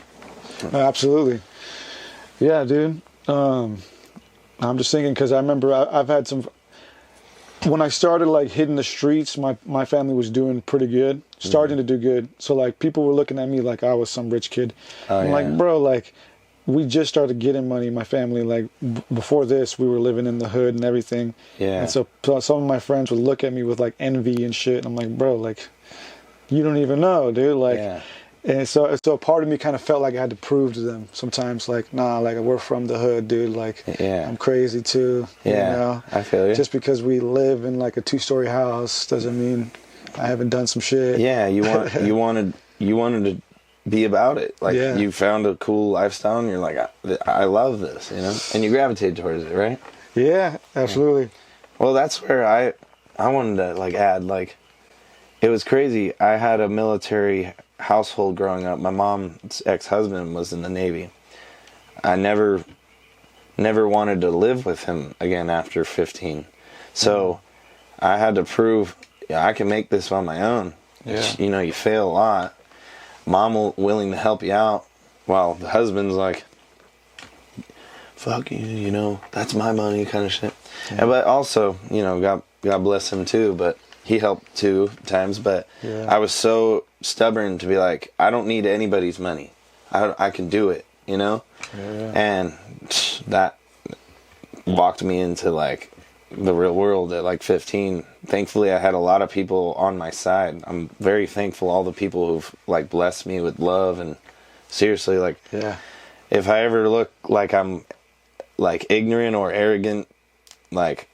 No, absolutely. Yeah, dude. I'm just thinking because I remember I've had some... When I started like hitting the streets, my family was doing pretty good, starting to do good. So like people were looking at me like I was some rich kid. I'm like, bro, like we just started getting money. My family, like before this, we were living in the hood and everything. Yeah. And so some of my friends would look at me with like envy and shit. And I'm like, bro, like you don't even know, dude. Like, and so a part of me kind of felt like I had to prove to them sometimes, like, nah, like we're from the hood, dude. Like, I'm crazy too. You know? I feel you. Just because we live in like a 2-story house doesn't mean I haven't done some shit. Yeah, you wanted to be about it. Like you found a cool lifestyle, and you're like, I love this, you know, and you gravitate towards it, right? Yeah, absolutely. Well, that's where I wanted to like add, like, it was crazy. I had a military household growing up. My mom's ex-husband was in the Navy. I never wanted to live with him again after 15. So I had to prove, I can make this on my own. You know, you fail a lot. Mom willing to help you out, while the husband's like, fuck you, you know, that's my money kind of shit. But also, you know, God bless him too, but he helped 2 times, but I was so stubborn to be like, I don't need anybody's money. I can do it, you know? And that walked me into like the real world at like 15. Thankfully, I had a lot of people on my side. I'm very thankful all the people who've like blessed me with love, and seriously, like, if I ever look like I'm like ignorant or arrogant, like,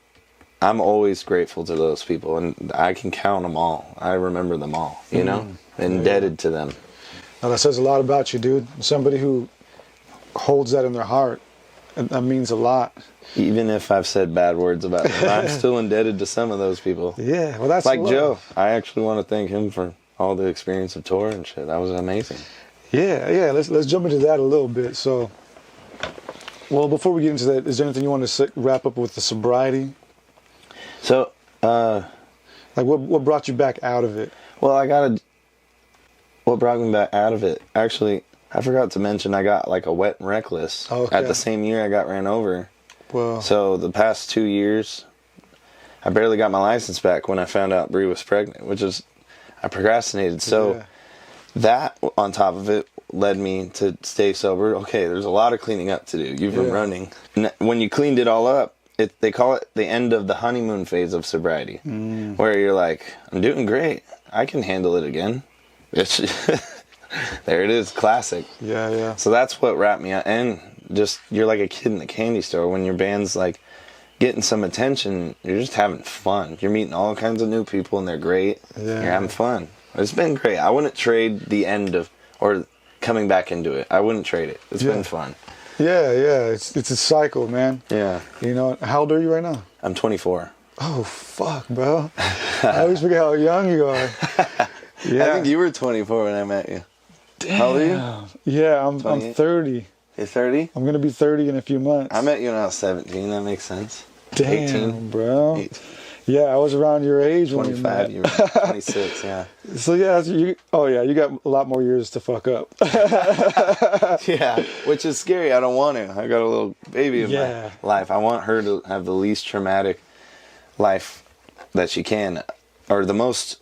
I'm always grateful to those people, and I can count them all. I remember them all, you know? Indebted to them. Now that says a lot about you, dude. Somebody who holds that in their heart, that means a lot. Even if I've said bad words about them, I'm still indebted to some of those people. Yeah, well, that's like Joe. I actually want to thank him for all the experience of tour and shit. That was amazing. Yeah. Let's jump into that a little bit. So, well, before we get into that, is there anything you want to wrap up with the sobriety? So, like, what brought you back out of it? Well, what brought me back out of it? Actually, I forgot to mention I got like a wet and reckless at the same year I got ran over. Well, so the past 2 years, I barely got my license back when I found out Bree was pregnant, which is, I procrastinated. So that on top of it led me to stay sober. Okay, there's a lot of cleaning up to do. You've been running. When you cleaned it all up, they call it the end of the honeymoon phase of sobriety, where you're like, I'm doing great. I can handle it again. It's there it is, classic. Yeah. So that's what wrapped me up. And just, you're like a kid in the candy store when your band's like getting some attention. You're just having fun. You're meeting all kinds of new people, and they're great. You're having fun. It's been great. I wouldn't trade the end of, or coming back into it. I wouldn't trade it. It's been fun. Yeah. It's a cycle, man. Yeah. You know, how old are you right now? I'm 24. Oh, fuck, bro. I always forget how young you are. I think you were 24 when I met you. Damn. How old are you? Yeah, I'm 30. You're 30? I'm going to be 30 in a few months. I met you when I was 17. That makes sense. Damn, 18. Bro. 8. Yeah, I was around your age 25, when we you met. were 26, yeah. So yeah, you got a lot more years to fuck up. Yeah, which is scary. I don't want to. I got a little baby in my life. I want her to have the least traumatic life that she can, or the most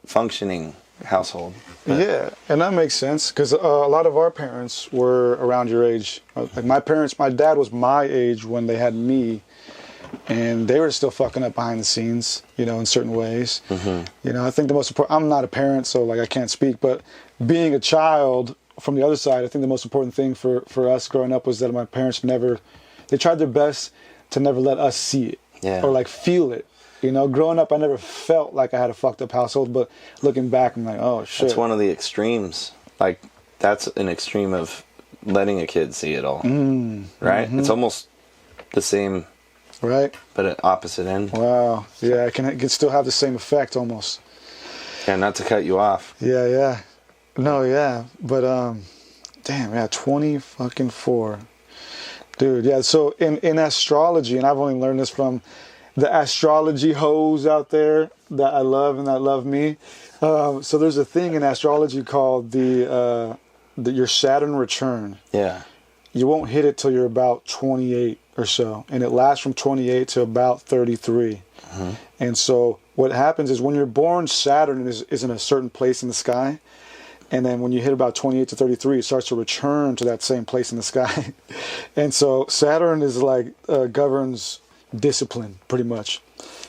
functioning household. Yeah, and that makes sense, because a lot of our parents were around your age. Like my dad was my age when they had me, and they were still fucking up behind the scenes, you know, in certain ways. You know, I think the most important, I'm not a parent, so like I can't speak, but being a child from the other side, I think the most important thing for us growing up was that my parents they tried their best to never let us see it or like feel it. You know, growing up, I never felt like I had a fucked up household, but looking back, I'm like, oh shit. That's one of the extremes. Like, that's an extreme of letting a kid see it all. Right? It's almost the same, right? But at opposite end. Wow. Yeah, it can still have the same effect almost. Yeah, not to cut you off. Yeah. No, yeah. But, damn, yeah, 24. Dude, yeah. So in astrology, and I've only learned this from the astrology hoes out there that I love and that love me. So there's a thing in astrology called your Saturn return. Yeah. You won't hit it till you're about 28 or so, and it lasts from 28 to about 33. And so what happens is when you're born, Saturn is in a certain place in the sky. And then when you hit about 28 to 33, it starts to return to that same place in the sky. And so Saturn is like governs discipline, pretty much.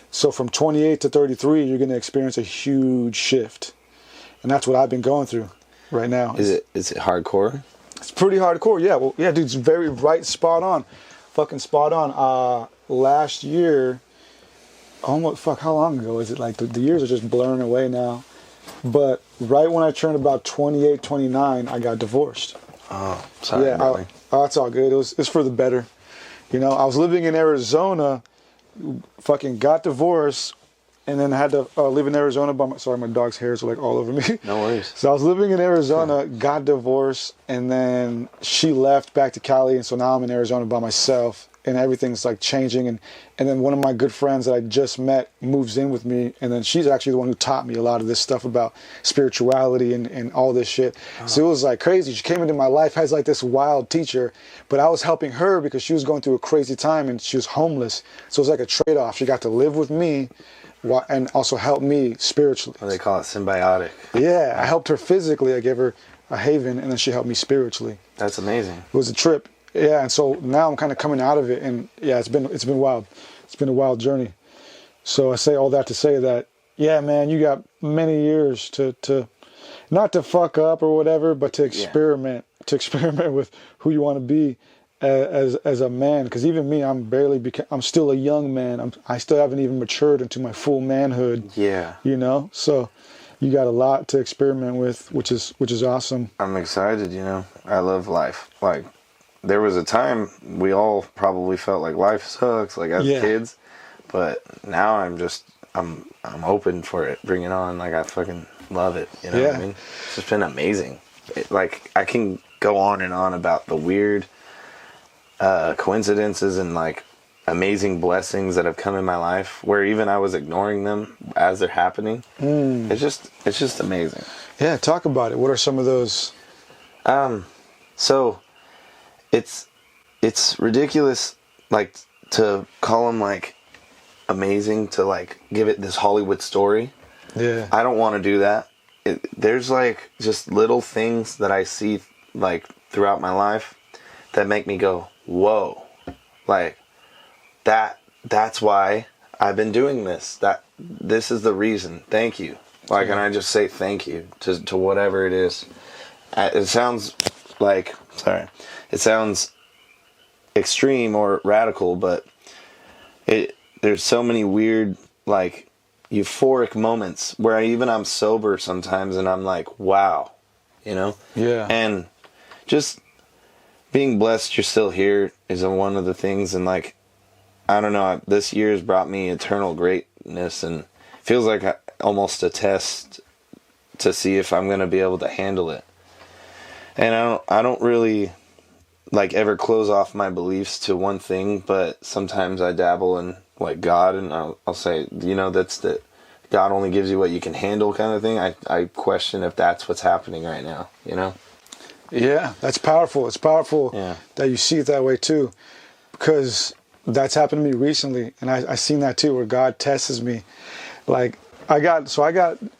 So from 28 to 33, you're going to experience a huge shift. And that's what I've been going through right now. Is it hardcore? It's pretty hardcore. Yeah, well, yeah, dude, it's very right, spot on. Fucking spot on. Last year, almost, how long ago is it? Like, the years are just blurring away now. But right when I turned about 28, 29, I got divorced. Oh, sorry. Yeah, it's all good. It's for the better. You know, I was living in Arizona, fucking got divorced, and then I had to live in Arizona sorry, my dog's hairs are like all over me. No worries. So I was living in Arizona, got divorced, and then she left back to Cali, and so now I'm in Arizona by myself, and everything's like changing, and then one of my good friends that I just met moves in with me, and then she's actually the one who taught me a lot of this stuff about spirituality and all this shit. So it was like crazy. She came into my life as like this wild teacher, but I was helping her because she was going through a crazy time and she was homeless. So it was like a trade-off. She got to live with me and also help me spiritually. Well, they call it symbiotic. Yeah, I helped her physically. I gave her a haven, and then she helped me spiritually. That's amazing. It was a trip. Yeah, and so now I'm kind of coming out of it, and yeah, it's been wild. It's been a wild journey. So I say all that to say that, yeah, man, you got many years to not to fuck up or whatever, but to experiment, with who you want to be as a man. Because even me, I'm still a young man. I still haven't even matured into my full manhood. Yeah. You know, so you got a lot to experiment with, which is awesome. I'm excited. You know, I love life. Like, there was a time we all probably felt like life sucks, like as kids, but now I'm open for it. Bring it on. Like, I fucking love it. You know what I mean? It's just been amazing. Like, I can go on and on about the weird coincidences and like amazing blessings that have come in my life where even I was ignoring them as they're happening. It's just amazing. Yeah, talk about it. What are some of those? So it's ridiculous, like, to call them like amazing, to like give it this Hollywood story. Yeah, I don't want to do that. There's like just little things that I see like throughout my life that make me go, whoa, like that's why I've been doing this. This is the reason. Thank you. Like, and I just say thank you to whatever it is. It sounds like, sorry, it sounds extreme or radical, but there's so many weird, like, euphoric moments where I'm sober sometimes and I'm like, wow, you know? Yeah. And just being blessed you're still here is one of the things. And like, I don't know, this year has brought me eternal greatness, and feels like almost a test to see if I'm going to be able to handle it. And I don't really like ever close off my beliefs to one thing, but sometimes I dabble in like God, and I'll say, you know, that's the God only gives you what you can handle kind of thing. I question if that's what's happening right now, you know? Yeah, that's powerful. It's powerful that you see it that way too, because that's happened to me recently, and I seen that too, where God tests me. Like, I got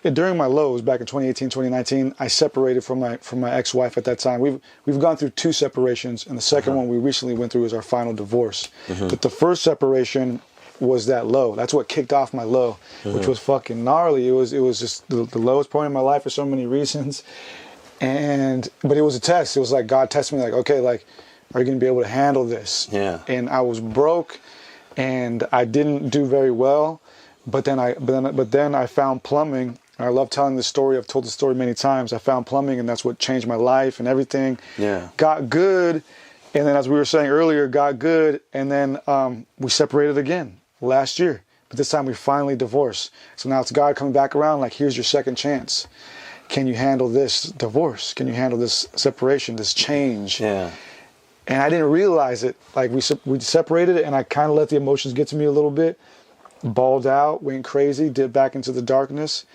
during my lows back in 2018, 2019, I separated from my ex-wife at that time. We've gone through 2 separations, and the second one we recently went through was our final divorce. But the first separation was that low. That's what kicked off my low, which was fucking gnarly. It was just the lowest point in my life for so many reasons. But it was a test. It was like God tested me, like, okay, like, are you going to be able to handle this? Yeah. And I was broke, and I didn't do very well. But then I found plumbing. I love telling this story. I've told the story many times. I found plumbing, and that's what changed my life and everything. Yeah. Got good, and then as we were saying earlier, got good, and then we separated again last year. But this time we finally divorced. So now it's God coming back around, like, here's your second chance. Can you handle this divorce? Can you handle this separation, this change? Yeah. And I didn't realize it. Like, we separated, and I kind of let the emotions get to me a little bit. Balled out, went crazy, dipped back into the darkness.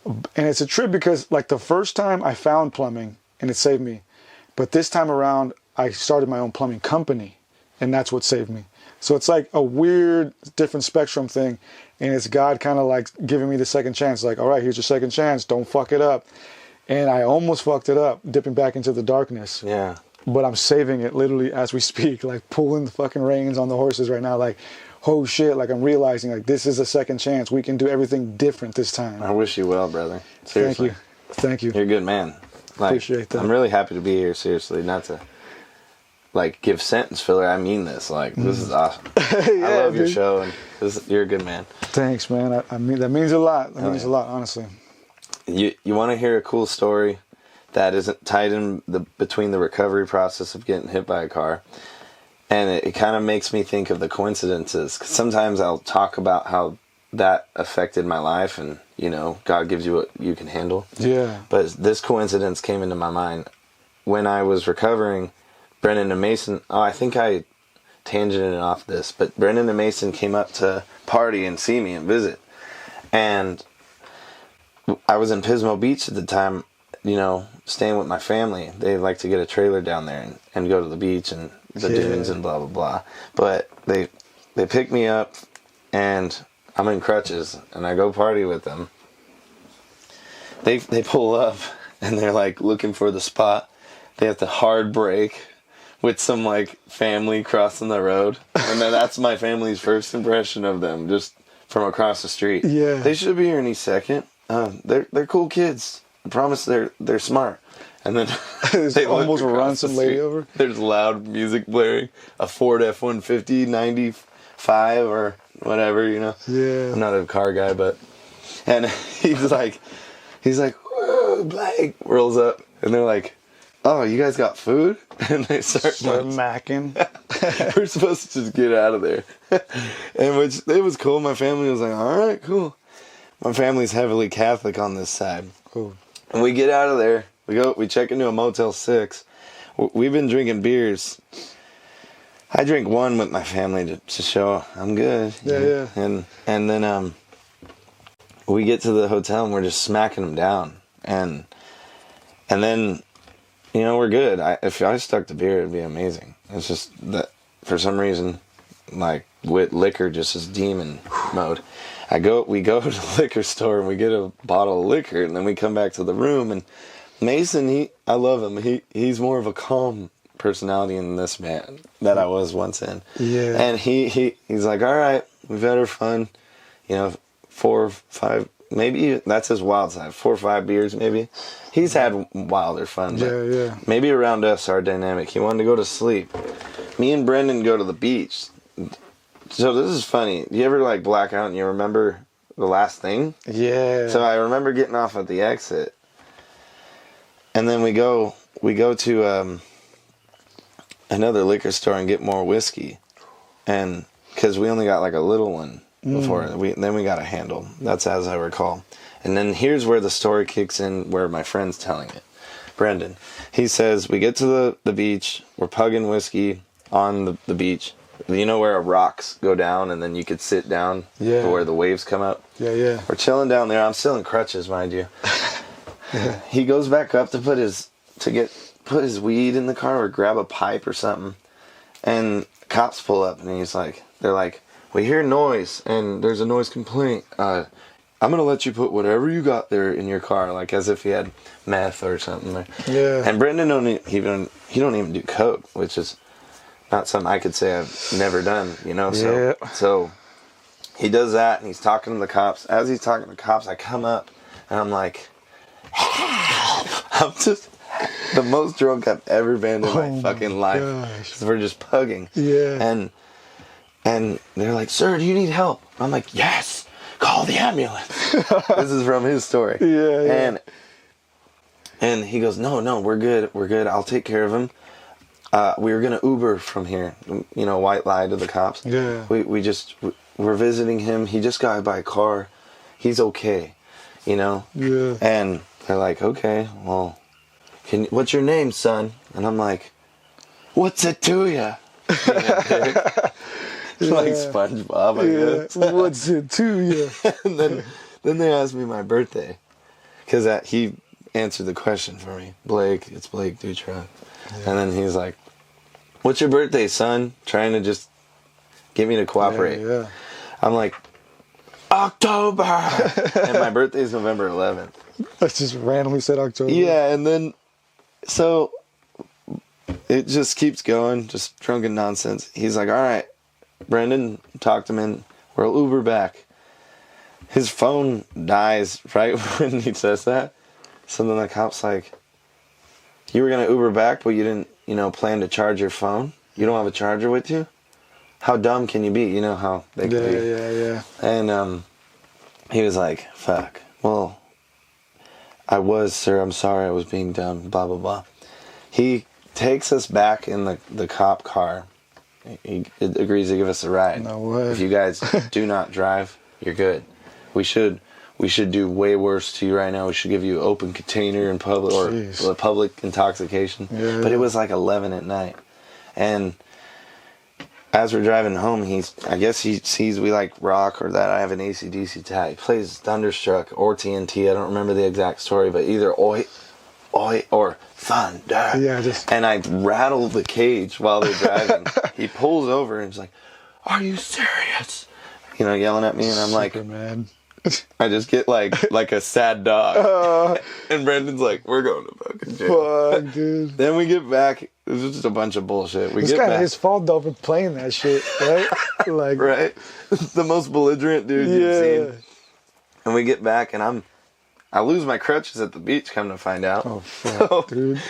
And it's a trip because, like, the first time I found plumbing, and it saved me. But this time around, I started my own plumbing company, and that's what saved me. So it's like a weird, different spectrum thing. And it's God kind of like giving me the second chance. Like, all right, here's your second chance. Don't fuck it up. And I almost fucked it up, dipping back into the darkness. Yeah. But I'm saving it literally as we speak, like pulling the fucking reins on the horses right now. Like, oh shit, like I'm realizing like this is a second chance. We can do everything different this time. I wish you well, brother. Seriously. Thank you. You're a good man. Like, Appreciate that. I'm really happy to be here, seriously. Not to, like, give sentence filler. I mean this. Like, this is awesome. Yeah, I love your dude. show, and you're a good man. Thanks, man. I mean, that means a lot. That means a lot, honestly. You want to hear a cool story that isn't tied in between the recovery process of getting hit by a car? And it kind of makes me think of the coincidences. 'Cause sometimes I'll talk about how that affected my life, and, you know, God gives you what you can handle. Yeah. But this coincidence came into my mind. When I was recovering, Brendan and Mason, I think I tangented off this, but Brendan and Mason came up to party and see me and visit. And I was in Pismo Beach at the time, you know, staying with my family. They like to get a trailer down there and go to the beach and the dunes and blah, blah, blah. But they pick me up, and I'm in crutches, and I go party with them. They pull up, and they're, like, looking for the spot. They have to hard brake with some, like, family crossing the road. And then that's my family's first impression of them, just from across the street. Yeah. They should be here any second. They're cool kids. I promise they're smart. And then they almost look run across some the lady street. over. There's loud music blaring, a Ford F-150 95 or whatever, you know. Yeah. I'm not a car guy, but, and he's like, whoa, Blake rolls up, and they're like, oh, you guys got food? And they start macking. We're supposed to just get out of there. And which, it was cool. My family was like, all right, cool. My family's heavily Catholic on this side. Cool. And we get out of there. We check into a Motel 6. We've been drinking beers. I drink one with my family to show I'm good. Yeah. And then we get to the hotel and we're just smacking them down. And then, you know, we're good. If I stuck to beer, it'd be amazing. It's just that for some reason, like, with liquor just is demon mode. We go to the liquor store and we get a bottle of liquor, and then we come back to the room, and Mason, I love him. He's more of a calm personality in this man that I was once in. Yeah. And he's like, all right, we've had our fun. You know, 4 or 5, maybe that's his wild side. 4 or 5 beers, maybe. He's had wilder fun. But Yeah. maybe around us, our dynamic. He wanted to go to sleep. Me and Brendan go to the beach. So this is funny. Do you ever, like, black out and you remember the last thing? Yeah. So I remember getting off at the exit. And then we go to another liquor store and get more whiskey. And because we only got like a little one before, then we got a handle. That's as I recall. And then here's where the story kicks in, where my friend's telling it. Brendan, he says, we get to the beach, we're pugging whiskey on the beach. You know where rocks go down and then you could sit down where the waves come up? Yeah. We're chilling down there. I'm still in crutches, mind you. He goes back up to put his weed in the car or grab a pipe or something. And cops pull up and they're like, we hear noise and there's a noise complaint. I'm going to let you put whatever you got there in your car, like as if he had meth or something. Yeah. And Brendan don't even do coke, which is not something I could say I've never done, you know? So he does that and he's talking to the cops. As he's talking to the cops, I come up and I'm like, help! I'm just the most drunk I've ever been in my fucking life. Gosh. We're just pugging. Yeah. And they're like, sir, do you need help? I'm like, yes. call the ambulance. This is from his story. Yeah. And he goes, no, we're good. I'll take care of him. We were gonna Uber from here, white lie to the cops. Yeah. We're visiting him. He just got hit by a car. He's okay, Yeah. And they're like, okay, well, what's your name, son? And I'm like, what's it to ya? Like SpongeBob, I guess. What's it to you? And then they asked me my birthday, because he answered the question for me. It's Blake Dutra. Yeah. And then he's like, what's your birthday, son? Trying to just get me to cooperate. Yeah. I'm like, October. And my birthday is November 11th. I just randomly said October. Yeah, and then, so it just keeps going, just drunken nonsense. He's like, all right, Brendan, talked him in. We'll Uber back. His phone dies right when he says that. So then the cop's like, you were going to Uber back, but you didn't, plan to charge your phone? You don't have a charger with you? How dumb can you be? You know how they can be. Yeah. And he was like, fuck. Well, I was, sir. I'm sorry I was being dumb, blah, blah, blah. He takes us back in the cop car. He agrees to give us a ride. No way. If you guys do not drive, you're good. We should do way worse to you right now. We should give you open container in public or public intoxication. Yeah. But it was like 11 at night. And as we're driving home, I guess he sees we like rock or that I have an AC/DC tag. He plays Thunderstruck or TNT. I don't remember the exact story, but either Oi or Thunder. Yeah, and I rattle the cage while they're driving. He pulls over and he's like, are you serious? Yelling at me, and I'm like, man. I just get like a sad dog. And Brendan's like, we're going to fucking jail. Fuck, dude. Then we get back. It was just a bunch of bullshit. It's kind of his fault, though, for playing that shit, right? Like, right? The most belligerent dude you've seen. And we get back, and I lose my crutches at the beach, come to find out. Oh, fuck, dude.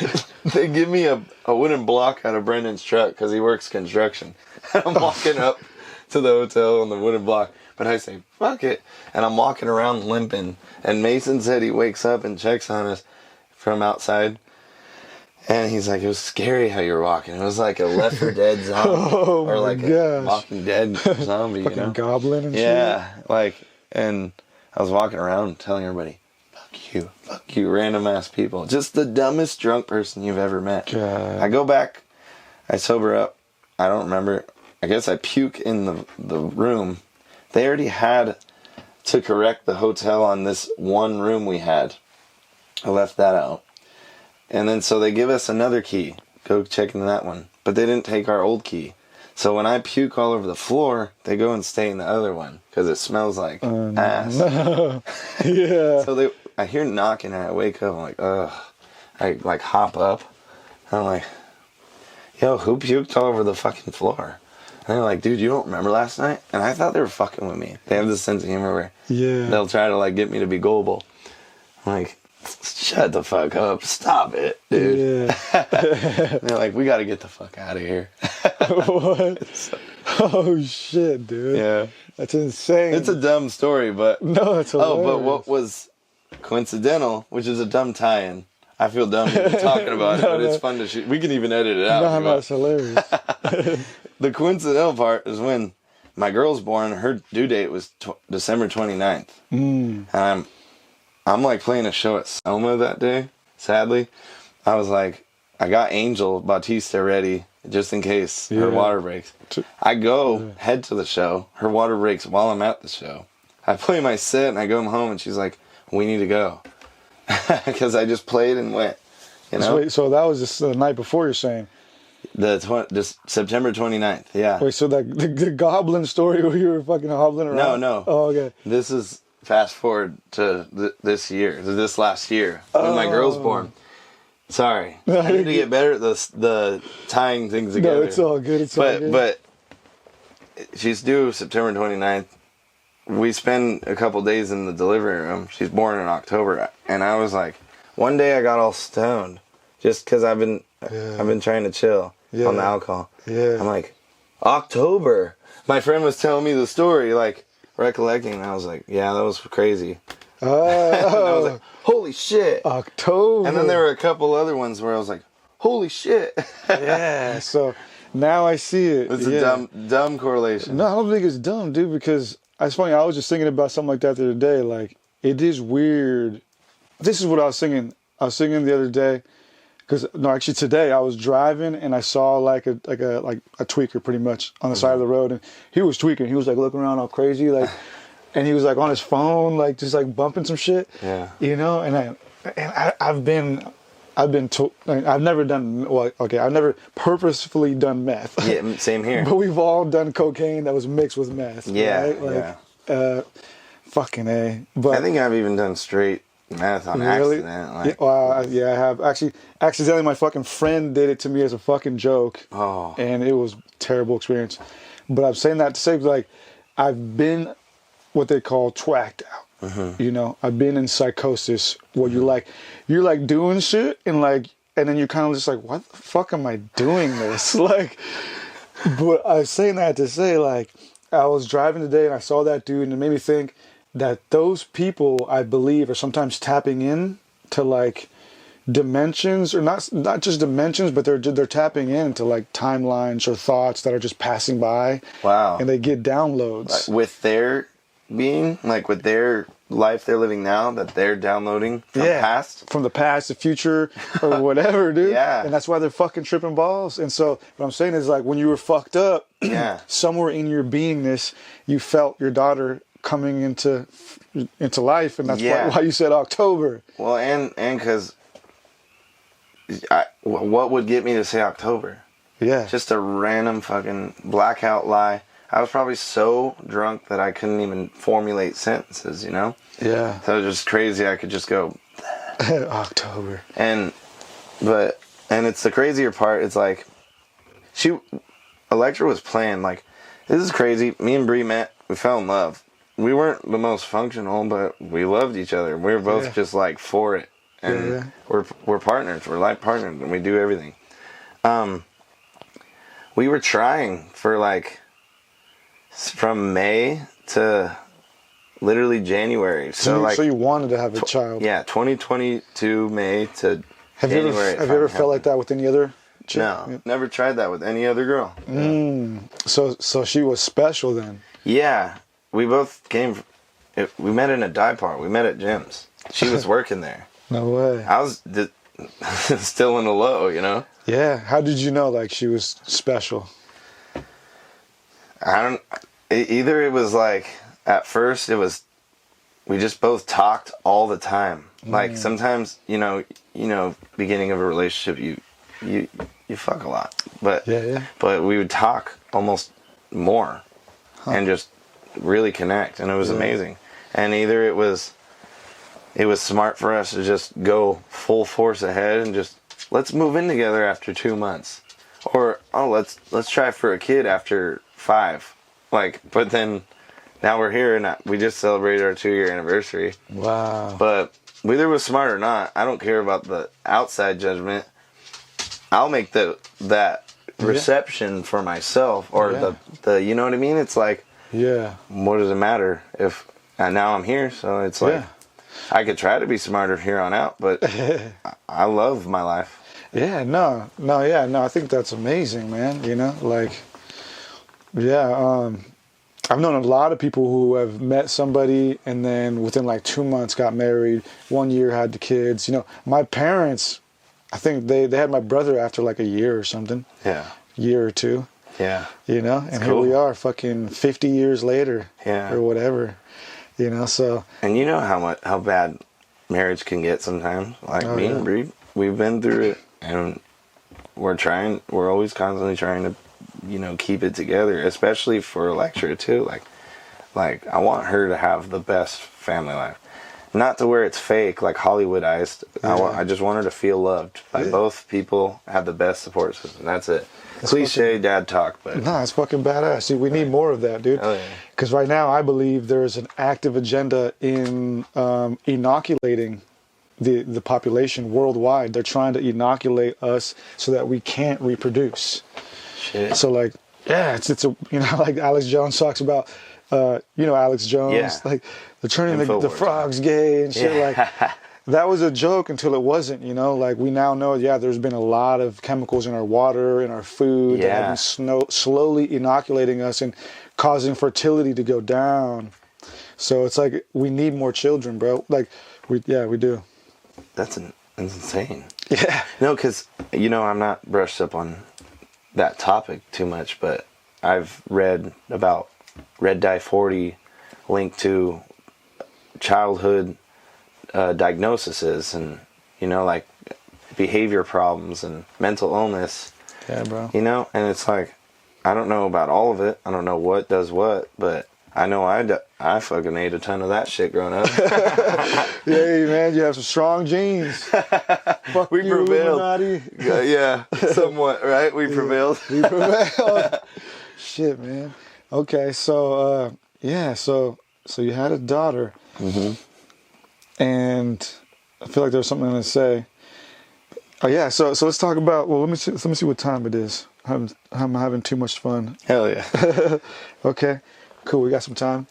They give me a wooden block out of Brendan's truck because he works construction. And I'm walking up to the hotel on the wooden block. But I say, fuck it. And I'm walking around limping. And Mason said he wakes up and checks on us from outside. And he's like, it was scary how you were walking. It was like a Left 4 Dead zombie. Or like a Walking Dead zombie, Fucking goblin and shit. Yeah. And I was walking around telling everybody, fuck you, random ass people. Just the dumbest drunk person you've ever met. God. I go back, I sober up. I don't remember. I guess I puke in the room. They already had to correct the hotel on this one room we had. I left that out. And then so they give us another key. Go check into that one. But they didn't take our old key. So when I puke all over the floor, they go and stay in the other one. Because it smells like ass. No. Yeah. So I hear knocking and I wake up. I'm like, ugh. I hop up. And I'm like, yo, who puked all over the fucking floor? And they're like, dude, you don't remember last night? And I thought they were fucking with me. They have this sense of humor where they'll try to get me to be gullible. I'm like, shut the fuck up. Stop it, dude. Yeah. They're like, we got to get the fuck out of here. What? Oh, shit, dude. Yeah. That's insane. It's a dumb story, but... No, it's hilarious. Oh, but what was coincidental, which is a dumb tie-in. I feel dumb even talking about it, but it's fun to shoot. We can even edit it out. No, it's hilarious. The coincidental part is when my girl's born, her due date was December 29th. And I'm like playing a show at Soma that day, sadly. I was like, I got Angel Bautista ready just in case her water breaks. I go head to the show. Her water breaks while I'm at the show. I play my set and I go home and she's like, we need to go. Because I just played and went. So that was just the night before, you're saying? Just September 29th, yeah. Wait, so the goblin story where you were fucking hobbling around? No. Oh, okay. This is fast forward to this last year, when my girl's born. Sorry. I need to get better at the tying things together. No, it's all good. But she's due September 29th. We spend a couple days in the delivery room. She's born in October. And I was like, one day I got all stoned just because I've been trying to chill on the alcohol. Yeah. I'm like, October. My friend was telling me the story, right Recollecting, and I was like, yeah, that was crazy. And I was like, holy shit. October. And then there were a couple other ones where I was like, holy shit. Yeah, so now I see it. It's a dumb correlation. No, I don't think it's dumb, dude, because it's funny. I was just thinking about something like that the other day. Like, it is weird. This is what I was singing. I was singing the other day. Actually today I was driving and I saw like a tweaker pretty much on the side of the road, and he was tweaking. He was like looking around all crazy, like, and he was like on his phone, like just like bumping some shit. Yeah. You know, I've never done, I've never purposefully done meth. Yeah, same here. But we've all done cocaine that was mixed with meth. Yeah. Right? Like, yeah. Fucking A. But I think I've even done straight meth on accident. Like, yeah, I have. Actually, accidentally, my fucking friend did it to me as a fucking joke. Oh. And it was a terrible experience. But I'm saying that to say, like, I've been what they call twacked out. Mm-hmm. You know, I've been in psychosis where you're like doing shit and then you're kind of just like, what the fuck am I doing this? Like, but I was saying that to say, like, I was driving today and I saw that dude and it made me think that those people, I believe, are sometimes tapping in to like dimensions, or not just dimensions, but they're tapping into like timelines or thoughts that are just passing by. Wow. And they get downloads. Like with their being, like with their life they're living now, that they're downloading from from the past, the future, or whatever, dude. Yeah. And that's why they're fucking tripping balls. And so what I'm saying is, like, when you were fucked up, somewhere in your beingness, you felt your daughter coming into life, and that's why you said October. Well, and because what would get me to say October? Yeah. Just a random fucking blackout lie. I was probably so drunk that I couldn't even formulate sentences, you know? Yeah. So it was just crazy. I could just go October. And it's the crazier part. It's like Electra was playing, like, this is crazy. Me and Bree met, we fell in love. We weren't the most functional, but we loved each other. We were both just like for it. And we're partners. We're life partners, and we do everything. We were trying for like from May to literally January. So you wanted to have a child? Yeah, 2022 May to January. Have you ever felt like that with any other chick? No, never tried that with any other girl. So she was special then. Yeah, we both we met in a dive bar. We met at Jim's. She was working there. No way. I was still in the low, you know? Yeah. How did you know, like, she was special? Either it was like, at first it was, we just both talked all the time. Like, sometimes, you know, beginning of a relationship, you fuck a lot. But we would talk almost more and just really connect, and it was amazing. And either it was smart for us to just go full force ahead and just, let's move in together after 2 months, or let's try for a kid after 5. Like, but then now we're here and we just celebrated our 2-year anniversary. Wow. But whether it was smart or not, I don't care about the outside judgment. I'll make that reception for myself, or the you know what I mean? It's like, what does it matter if now I'm here? So it's like, I could try to be smarter here on out, but I love my life. Yeah, no, I think that's amazing, man. You know, like, I've known a lot of people who have met somebody and then within like 2 months got married, 1 year had the kids. You know, my parents, I think they had my brother after like a year or something. Yeah. Year or two. Yeah. You know, and here we are fucking 50 years later. Yeah. Or whatever. You know, so. And you know how bad marriage can get sometimes. Like me and Bree, we've been through it, and we're always constantly trying to, you know, keep it together, especially for Electra too. Like I want her to have the best family life. Not to where it's fake, like Hollywoodized. I just want her to feel loved by both people, have the best support system. That's it. That's cliche dad talk, but no, it's fucking badass. See, we need more of that, dude. Because right now, I believe there's an active agenda in inoculating the population worldwide. They're trying to inoculate us so that we can't reproduce. Shit. So like, it's a, you know, like Alex Jones talks about, you know, Alex Jones. Yeah. Like, they're turning the Infowars. frogs gay and shit. Yeah. Like, that was a joke until it wasn't, you know? Like, we now know, yeah, there's been a lot of chemicals in our water, in our food, that have been slowly inoculating us and causing fertility to go down. So it's like, we need more children, bro. Like, we do. That's insane. Yeah. No, because, you know, I'm not brushed up on that topic too much, but I've read about Red Dye 40 linked to childhood diagnoses and, you know, like behavior problems and mental illness. Yeah, bro. You know, and it's like, I don't know about all of it. I don't know what does what, but I know I fucking ate a ton of that shit growing up. Yeah, man, you have some strong genes. Fuck We you, prevailed. Illuminati. Yeah, somewhat, right? We prevailed. We prevailed. Shit, man. Okay, so so you had a daughter, and I feel like there's something I'm gonna say. Oh yeah, so let's talk about. Well, let me see what time it is. I'm having too much fun. Hell yeah. Okay, cool. We got some time.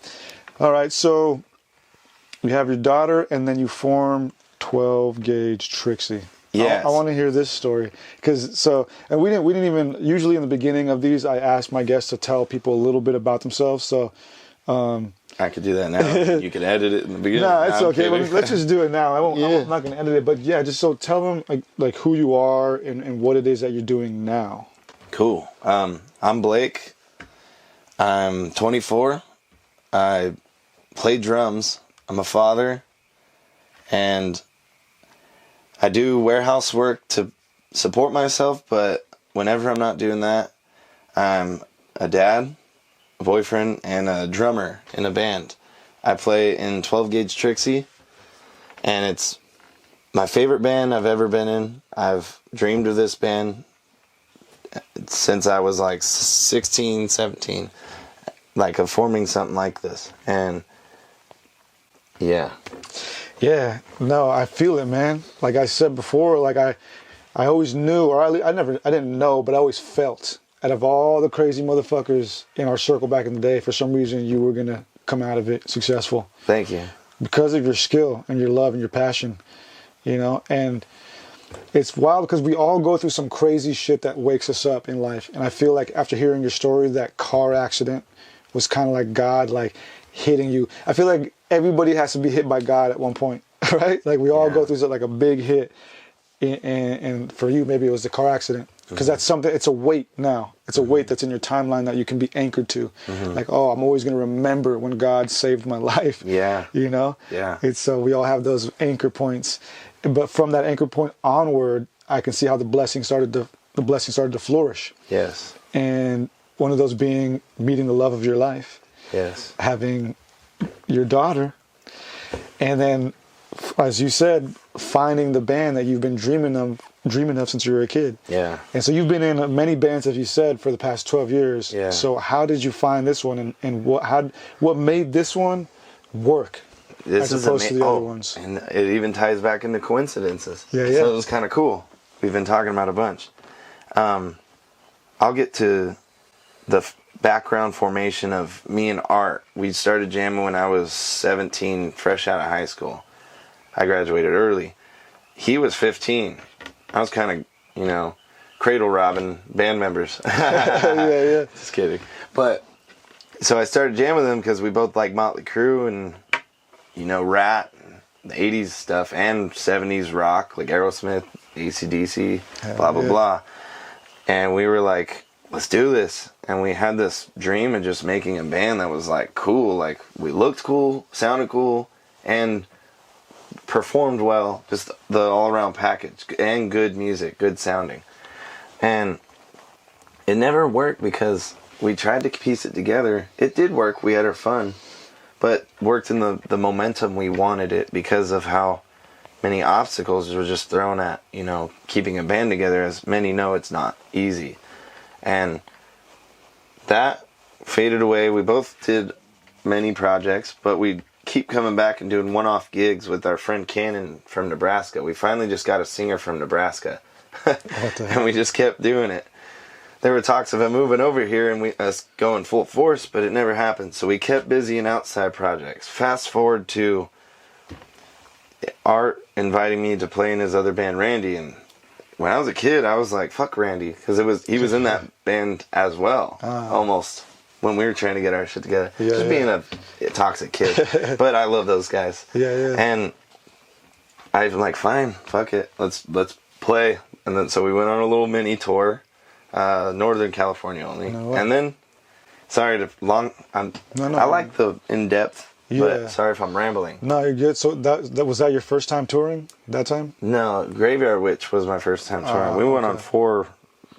All right, so you have your daughter, and then you form 12 Gauge Trixie. Yes. I want to hear this story and we didn't even usually in the beginning of these I ask my guests to tell people a little bit about themselves. So I could do that now. You could edit it in the beginning. no, it's I'm okay. kidding. Let's just do it now. Yeah. I'm not going to edit it, but yeah, just so tell them like who you are and what it is that you're doing now. Cool. I'm Blake. I'm 24. I play drums. I'm a father, and I do warehouse work to support myself, but whenever I'm not doing that, I'm a dad, a boyfriend, and a drummer in a band. I play in 12 Gauge Trixie, and it's my favorite band I've ever been in. I've dreamed of this band since I was like 16, 17, like of forming something like this. And yeah. Yeah, no, I feel it, man. Like I said before, like I always knew, or I didn't know, but I always felt out of all the crazy motherfuckers in our circle back in the day, for some reason you were gonna come out of it successful. Thank you. Because of your skill and your love and your passion, you know. And it's wild because we all go through some crazy shit that wakes us up in life. And I feel like after hearing your story, that car accident was kind of like God, like hitting you. I feel like everybody has to be hit by God at one point, right? Like we all go through like a big hit, and for you maybe it was the car accident, because that's something. It's a weight now. It's a weight that's in your timeline that you can be anchored to. Like, oh, I'm always going to remember when God saved my life. Yeah. You know. Yeah. It's so we all have those anchor points, but from that anchor point onward, I can see how the blessing started to flourish. Yes. And one of those being meeting the love of your life. Yes. Having your daughter, and then, as you said, finding the band that you've been dreaming of since you were a kid. Yeah. And so you've been in many bands, as you said, for the past 12 years. Yeah. So how did you find this one, and what made this one work This as is opposed to the other ones? And it even ties back into coincidences. Yeah. So it was kind of cool. We've been talking about a bunch. I'll get to the background formation of me and Art. We started jamming when I was 17, fresh out of high school. I graduated early. He was 15. I was kind of, cradle robbing band members. Yeah. Just kidding. But, so I started jamming with him because we both like Motley Crue and, Rat, and the 80s stuff, and 70s rock, like Aerosmith, AC/DC, blah, blah, blah. And we were like, let's do this. And we had this dream of just making a band that was like cool. Like we looked cool, sounded cool, and performed well. Just the all-around package, and good music, good sounding. And it never worked because we tried to piece it together. It did work. We had our fun, but worked in the momentum we wanted it because of how many obstacles were just thrown at, keeping a band together. As many know, it's not easy. And that faded away. We both did many projects, but we keep coming back and doing one-off gigs with our friend Cannon from Nebraska. We finally just got a singer from Nebraska. And we just kept doing it. there were talks of him moving over here and us going full force, but it never happened. So we kept busy in outside projects. Fast forward to Art inviting me to play in his other band, Randy, and when I was a kid, I was like, fuck Randy, because he was in that band as well, almost, when we were trying to get our shit together. Just being a toxic kid. But I love those guys. And I'm like, fine, fuck it, let's play. And then so we went on a little mini tour, Northern California only. And then, sorry to I like the in-depth. But sorry if I'm rambling. No, you're good. So that was that your first time touring that time? No, Graveyard Witch was my first time touring. We went on 4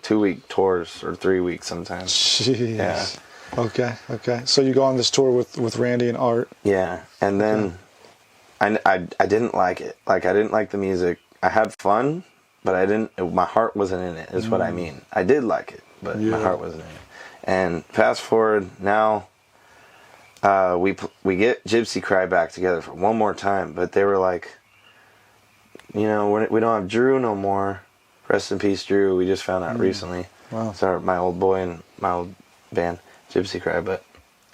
2-week tours, or 3 weeks sometimes. Jeez. Yeah. Okay. So you go on this tour with Randy and Art. Yeah, and then I didn't like it. Like, I didn't like the music. I had fun, but my heart wasn't in it, is what I mean. I did like it, but my heart wasn't in it. And fast forward now, we get Gypsy Cry back together for one more time, but they were like, we don't have Drew no more. Rest in peace, Drew. We just found out recently. Wow. Sorry, my old boy and my old band, Gypsy Cry, but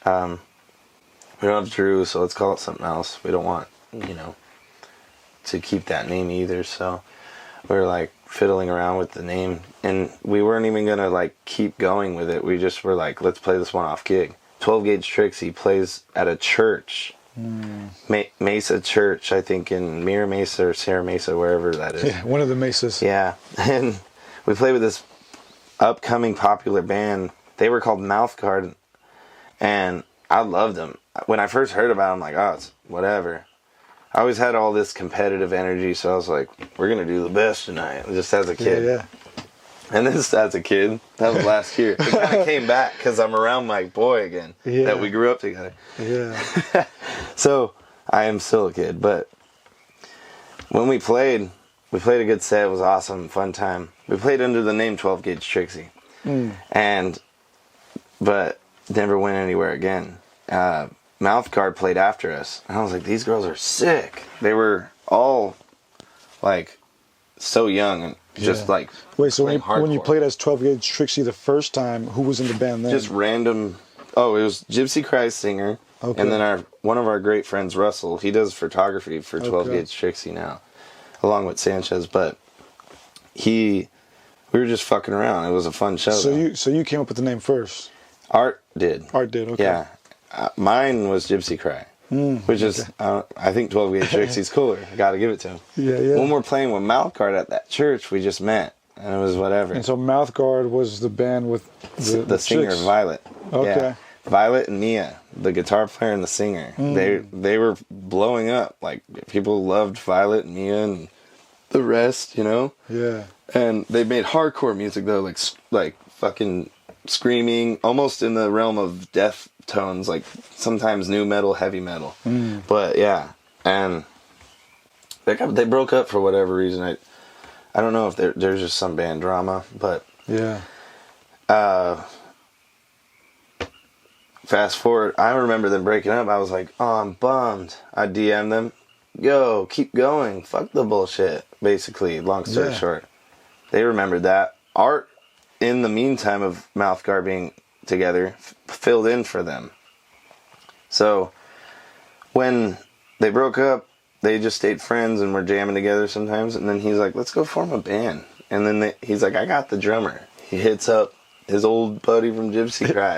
we don't have Drew, so let's call it something else. We don't want, to keep that name either, so we were like fiddling around with the name, and we weren't even gonna like keep going with it. We just were like, let's play this one-off gig. 12 Gauge Trixie plays at a church, Mesa Church, I think, in Mira Mesa or Sierra Mesa, wherever that is. Yeah, one of the mesas. Yeah, and we played with this upcoming popular band. They were called Mouthguard, and I loved them. When I first heard about them, I'm like, oh, it's whatever. I always had all this competitive energy, so I was like, we're going to do the best tonight, just as a kid. Yeah. And this as a kid, that was last year. It kind of came back because I'm around my boy again, that we grew up together. Yeah. So I am still a kid, but when we played a good set. It was awesome, fun time. We played under the name 12 Gauge Trixie, but never went anywhere again. Mouthguard played after us, and I was like, these girls are sick. They were all like so young and just like, wait, so when you played as 12 Gauge Trixie the first time, who was in the band then? Just random. Oh, it was Gypsy Cry's singer, and then one of our great friends, Russell. He does photography for 12 Gauge Trixie now, along with Sanchez. But we were just fucking around. It was a fun show. So you came up with the name first. Art did. Okay. Yeah, mine was Gypsy Cry. Which is, I think 12 Gauge Trixie's cooler. I got to give it to him. Yeah. When we're playing with Mouthguard at that church, we just met, and it was whatever. And so Mouthguard was the band with the singer, chicks. Violet. Okay. Yeah. Violet and Mia, the guitar player and the singer. They were blowing up. Like, people loved Violet and Mia and the rest, Yeah. And they made hardcore music though, like fucking screaming, almost in the realm of death tones, like sometimes new metal, heavy metal. But yeah, and they broke up for whatever reason. I don't know if there's just some band drama, but yeah. Fast forward, I remember them breaking up. I was like, oh, I'm bummed. I DM'd them, yo, keep going, fuck the bullshit, basically, long story short. They remembered that. Art, in the meantime of Mouthguard being together, filled in for them. So when they broke up, they just stayed friends and were jamming together sometimes. And then he's like, let's go form a band. And then he's like, I got the drummer. He hits up his old buddy from Gypsy Cry.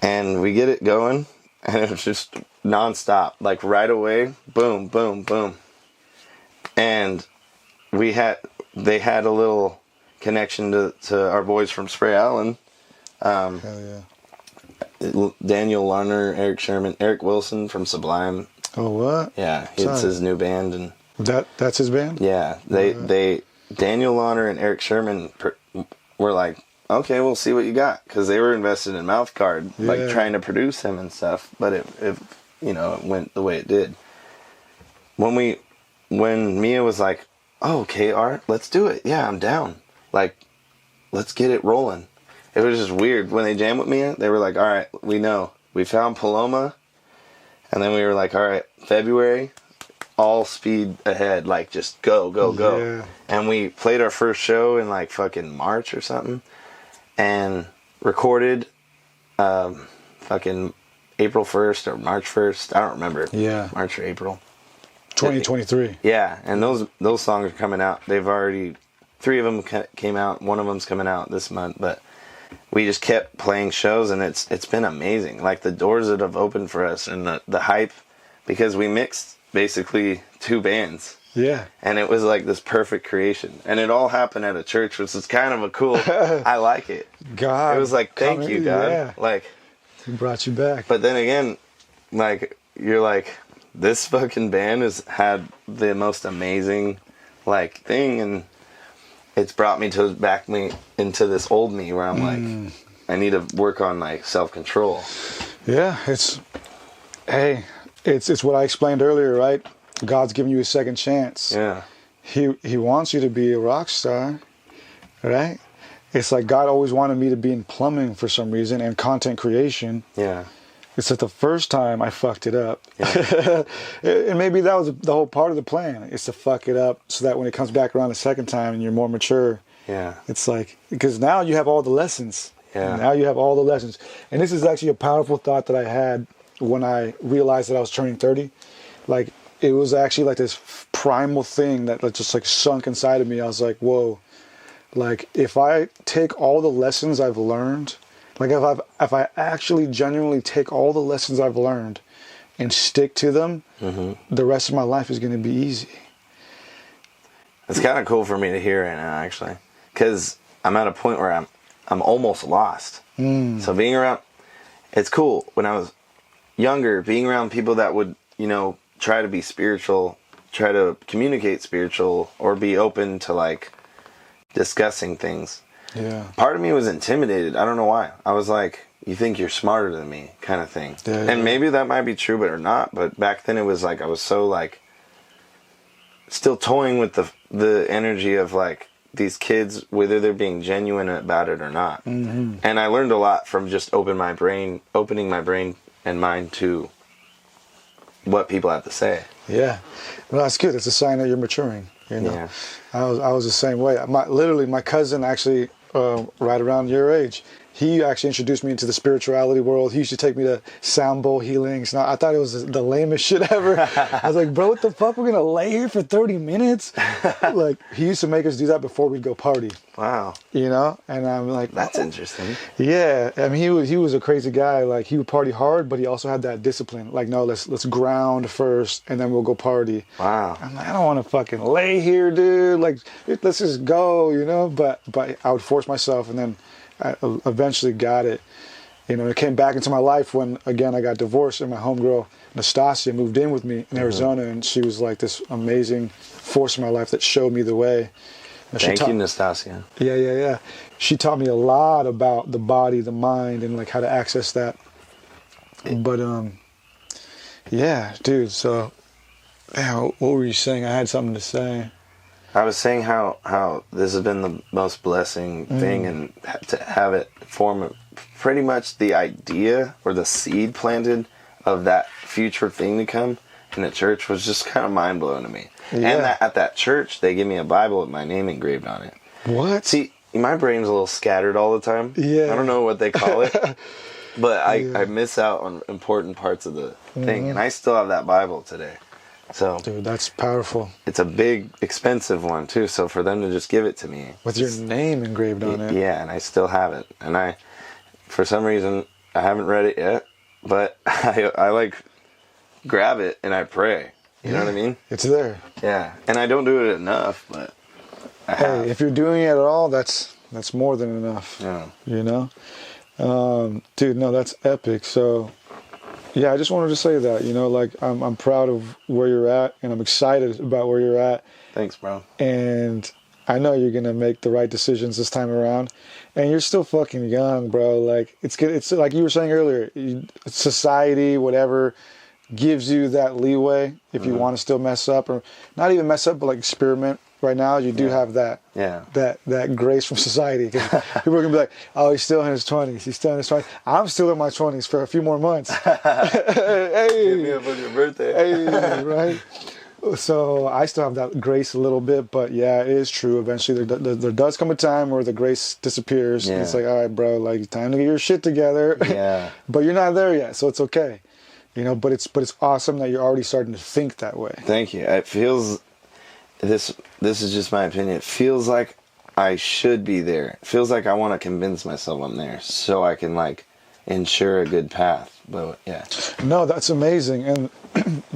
And we get it going. And it was just nonstop. Like right away, boom, boom, boom. And they had a little connection to our boys from Spray Island. Hell yeah. Daniel Larner, Eric Sherman, Eric Wilson from Sublime. Oh, what? Yeah, it's his new band, and that's his band. Yeah, Daniel Larner and Eric Sherman were like, okay, we'll see what you got, because they were invested in Mouthguard, like trying to produce him and stuff. But it went the way it did. When Mia was like, oh, okay, Art, let's do it. Yeah, I'm down. Like, let's get it rolling. It was just weird. When they jammed with me, they were like, all right, we know. We found Paloma. And then we were like, all right, February, all speed ahead, like just go, go, go. Yeah. And we played our first show in like fucking March or something, and recorded fucking April 1st or March 1st. I don't remember. Yeah. March or April. 2023. Yeah, and those songs are coming out. They've already, 3 of them came out. 1 of them's coming out this month, but we just kept playing shows, and it's been amazing. Like the doors that have opened for us, and the hype, because we mixed basically 2 bands. Yeah. And it was like this perfect creation. And it all happened at a church, which is kind of a cool, I like it. God. It was like, thank you, God. Yeah. Like, He brought you back. but then again, like, you're like, this fucking band has had the most amazing, like, thing, and it's brought me back into this old me where I'm like, I need to work on, like, self-control. Yeah, it's what I explained earlier, right? God's giving you a second chance. Yeah. He wants you to be a rock star, right? It's like God always wanted me to be in plumbing for some reason and content creation. Yeah. It's like the first time I fucked it up. Yeah. And maybe that was the whole part of the plan, is to fuck it up so that when it comes back around the second time and you're more mature, Yeah. it's like, because now you have all the lessons. Yeah. Now you have all the lessons. And this is actually a powerful thought that I had when I realized that I was turning 30. Like, it was actually like this primal thing that just like sunk inside of me. I was like, whoa, like if I take all the lessons I've learned, like if I actually genuinely take all the lessons I've learned and stick to them, the rest of my life is going to be easy. It's kind of cool for me to hear right now, actually, because I'm at a point where I'm almost lost. So being around, it's cool. When I was younger, being around people that would, try to be spiritual, try to communicate spiritual, or be open to like discussing things. Yeah. Part of me was intimidated. I don't know why. I was like, you think you're smarter than me kind of thing. Yeah, and maybe that might be true, but or not. But back then it was like, I was so like, still toying with the energy of like these kids, whether they're being genuine about it or not. And I learned a lot from just opening my brain and mind to what people have to say. Yeah. Well, that's good. It's a sign that you're maturing. Yeah. I was the same way. My cousin actually, right around your age, he actually introduced me into the spirituality world. He used to take me to sound bowl healings. Now, I thought it was the lamest shit ever. I was like, bro, what the fuck? We're going to lay here for 30 minutes? Like, he used to make us do that before we'd go party. Wow. And I'm like, That's interesting. Yeah. I mean, he was a crazy guy. Like, he would party hard, but he also had that discipline. Like, no, let's ground first, and then we'll go party. Wow. I'm like, I don't want to fucking lay here, dude. Like, let's just go, But I would force myself, and then I eventually got it. It came back into my life when, again, I got divorced, and my homegirl, Nastasia, moved in with me in Arizona, and she was like this amazing force in my life that showed me the way. And Thank you, Nastasia. Yeah. She taught me a lot about the body, the mind, and like how to access that. But, yeah, dude, so, what were you saying? I had something to say. I was saying how this has been the most blessing thing, and to have it form pretty much the idea or the seed planted of that future thing to come in the church was just kind of mind-blowing to me. Yeah. And at that church, they give me a Bible with my name engraved on it. What? See, my brain's a little scattered all the time. Yeah. I don't know what they call it. But I miss out on important parts of the thing, and I still have that Bible today. So, Dude, that's powerful. It's a big, expensive one, too. So for them to just give it to me. With your name engraved on it. Yeah, and I still have it. And for some reason, I haven't read it yet. But I like, grab it and I pray. You know what I mean? It's there. Yeah. And I don't do it enough, but I have. Hey, if you're doing it at all, that's more than enough. Yeah. Dude, no, that's epic. So, yeah, I just wanted to say that, like I'm proud of where you're at, and I'm excited about where you're at. Thanks, bro. And I know you're gonna make the right decisions this time around. And you're still fucking young, bro. Like it's good. It's like you were saying earlier, society, whatever, gives you that leeway if you want to still mess up, or not even mess up, but like experiment. Right now, you do have that that grace from society. People are gonna be like, "Oh, he's still in his 20s. He's still in his 20s. I'm still in my 20s for a few more months." Hey, Hit me up on your birthday. Hey, right? So I still have that grace a little bit, but yeah, it is true. Eventually, there does come a time where the grace disappears. Yeah. And it's like, all right, bro, like time to get your shit together. Yeah. But you're not there yet, so it's okay. You know, but it's awesome that you're already starting to think that way. Thank you. It feels this is just my opinion. It feels like I should be there. It feels like I want to convince myself I'm there so I can like ensure a good path. But yeah. No, that's amazing. And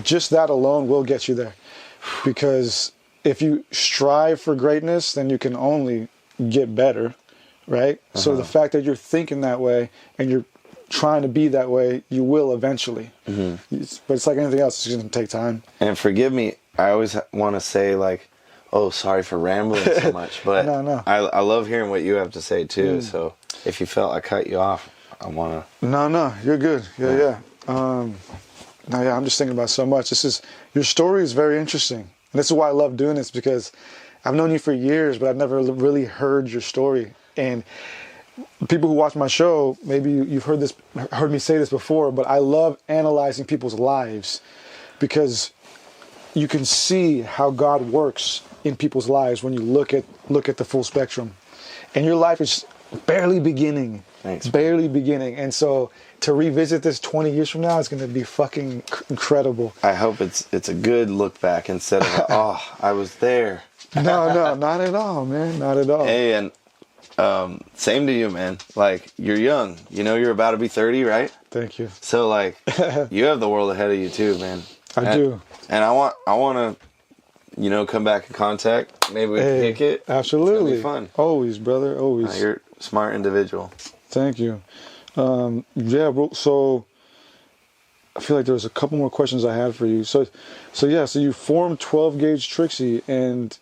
just that alone will get you there. Because if you strive for greatness, then you can only get better, right? So the fact that you're thinking that way and you're trying to be that way, you will eventually. But it's like anything else, it's just going to take time. And forgive me, I always want to say like, oh, sorry for rambling so much, but No. I love hearing what you have to say too. So if you felt I cut you off, I want to. No, you're good. Yeah. No, yeah, I'm just thinking about so much. Your story is very interesting. And this is why I love doing this, because I've known you for years, but I've never really heard your story. And people who watch my show, maybe you've heard me say this before, but I love analyzing people's lives because you can see how God works in people's lives when you look at the full spectrum. And your life is barely beginning. Thanks. Barely beginning. And so to revisit this 20 years from now is going to be fucking incredible. I hope it's a good look back instead of oh, I was there. No, not at all, man. Not at all. Hey, and same to you, man. Like, you're young. You know you're about to be 30, right? Thank you. So, like, you have the world ahead of you, too, man. I do. And I want to, come back in contact. Maybe we can kick it. Absolutely. It's gonna be fun. Always, brother. Always. You're a smart individual. Thank you. Yeah, bro. So I feel like there was a couple more questions I had for you. So you formed 12 Gauge Trixie, and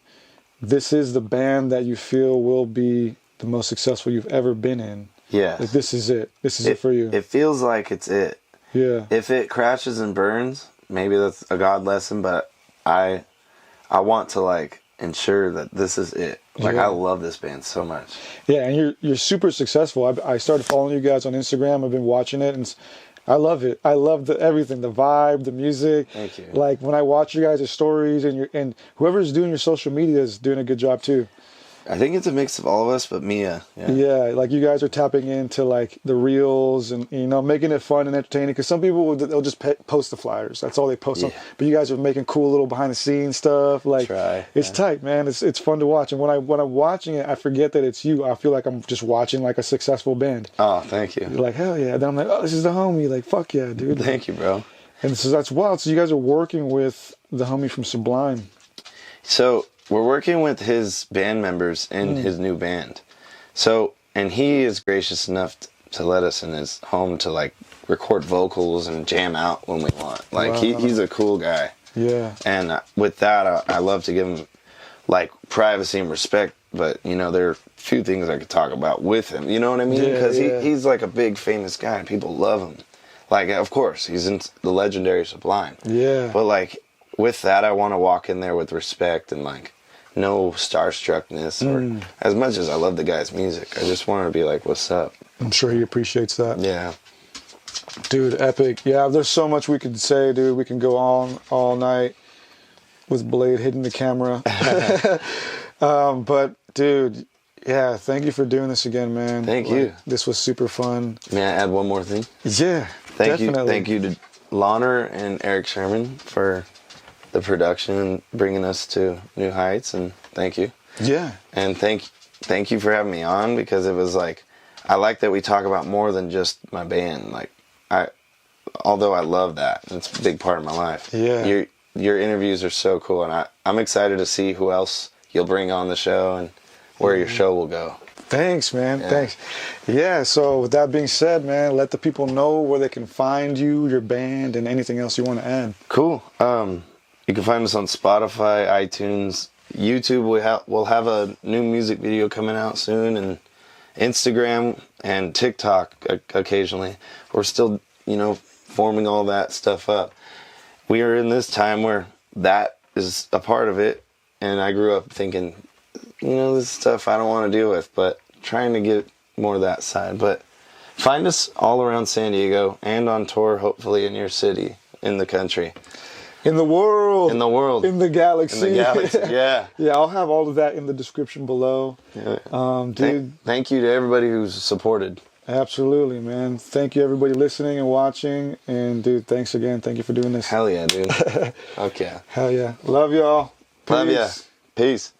this is the band that you feel will be the most successful you've ever been in. Yeah. Like, this is it. This is it for you. It feels like it's it. Yeah. If it crashes and burns, maybe that's a God lesson, but I want to like ensure that this is it. Like, Yeah. I love this band so much. Yeah, and you're super successful. I started following you guys on Instagram. I've been watching it, and I love it. I love everything, the vibe, the music. Thank you. Like when I watch you guys' stories, and whoever's doing your social media is doing a good job too. I think it's a mix of all of us, but Mia. Yeah, like you guys are tapping into like the reels and making it fun and entertaining. Because some people they'll just post the flyers. That's all they post. Yeah. But you guys are making cool little behind the scenes stuff. Like it's tight, man. It's fun to watch. And when I'm watching it, I forget that it's you. I feel like I'm just watching like a successful band. Oh, thank you. You're like, hell yeah. Then I'm like, oh, this is the homie. Like, fuck yeah, dude. Thank you, bro. And so that's wild. So you guys are working with the homie from Sublime. So we're working with his band members in his new band. So, and he is gracious enough to let us in his home to like record vocals and jam out when we want. Like, Wow. he's a cool guy. Yeah. And with that, I love to give him like privacy and respect. But, there are a few things I could talk about with him. You know what I mean? Yeah, Because yeah. he's like a big famous guy and people love him. Like, of course, he's in the legendary Sublime. Yeah. But like, with that, I want to walk in there with respect and like, no starstruckness, or as much as I love the guy's music, I just want to be like, what's up? I'm sure he appreciates that. Yeah. Dude, epic. Yeah, there's so much we could say, dude. We can go on all night with Blade hitting the camera. But, dude, yeah, thank you for doing this again, man. Thank you. This was super fun. May I add one more thing? Yeah, definitely. Thank you to Launer and Eric Sherman for the production and bringing us to new heights, and thank you. Yeah. And thank you for having me on, because it was like, I like that we talk about more than just my band. Like, although I love that, it's a big part of my life. Yeah. Your interviews are so cool, and I'm excited to see who else you'll bring on the show and where your show will go. Thanks, man. Yeah. Thanks. Yeah, so with that being said, man, let the people know where they can find you, your band, and anything else you want to add. Cool. You can find us on Spotify, iTunes, YouTube. We'll have a new music video coming out soon, and Instagram and TikTok occasionally. We're still, forming all that stuff up. We are in this time where that is a part of it, and I grew up thinking, this stuff I don't want to deal with, but trying to get more of that side. But find us all around San Diego and on tour, hopefully in your city, in the country. In the world. In the world. In the galaxy. In the galaxy, yeah. Yeah, I'll have all of that in the description below. Yeah. Dude. Thank you to everybody who's supported. Absolutely, man. Thank you, everybody listening and watching. And, dude, thanks again. Thank you for doing this. Hell yeah, dude. Okay. Hell yeah. Love y'all. Love ya. Peace. Peace.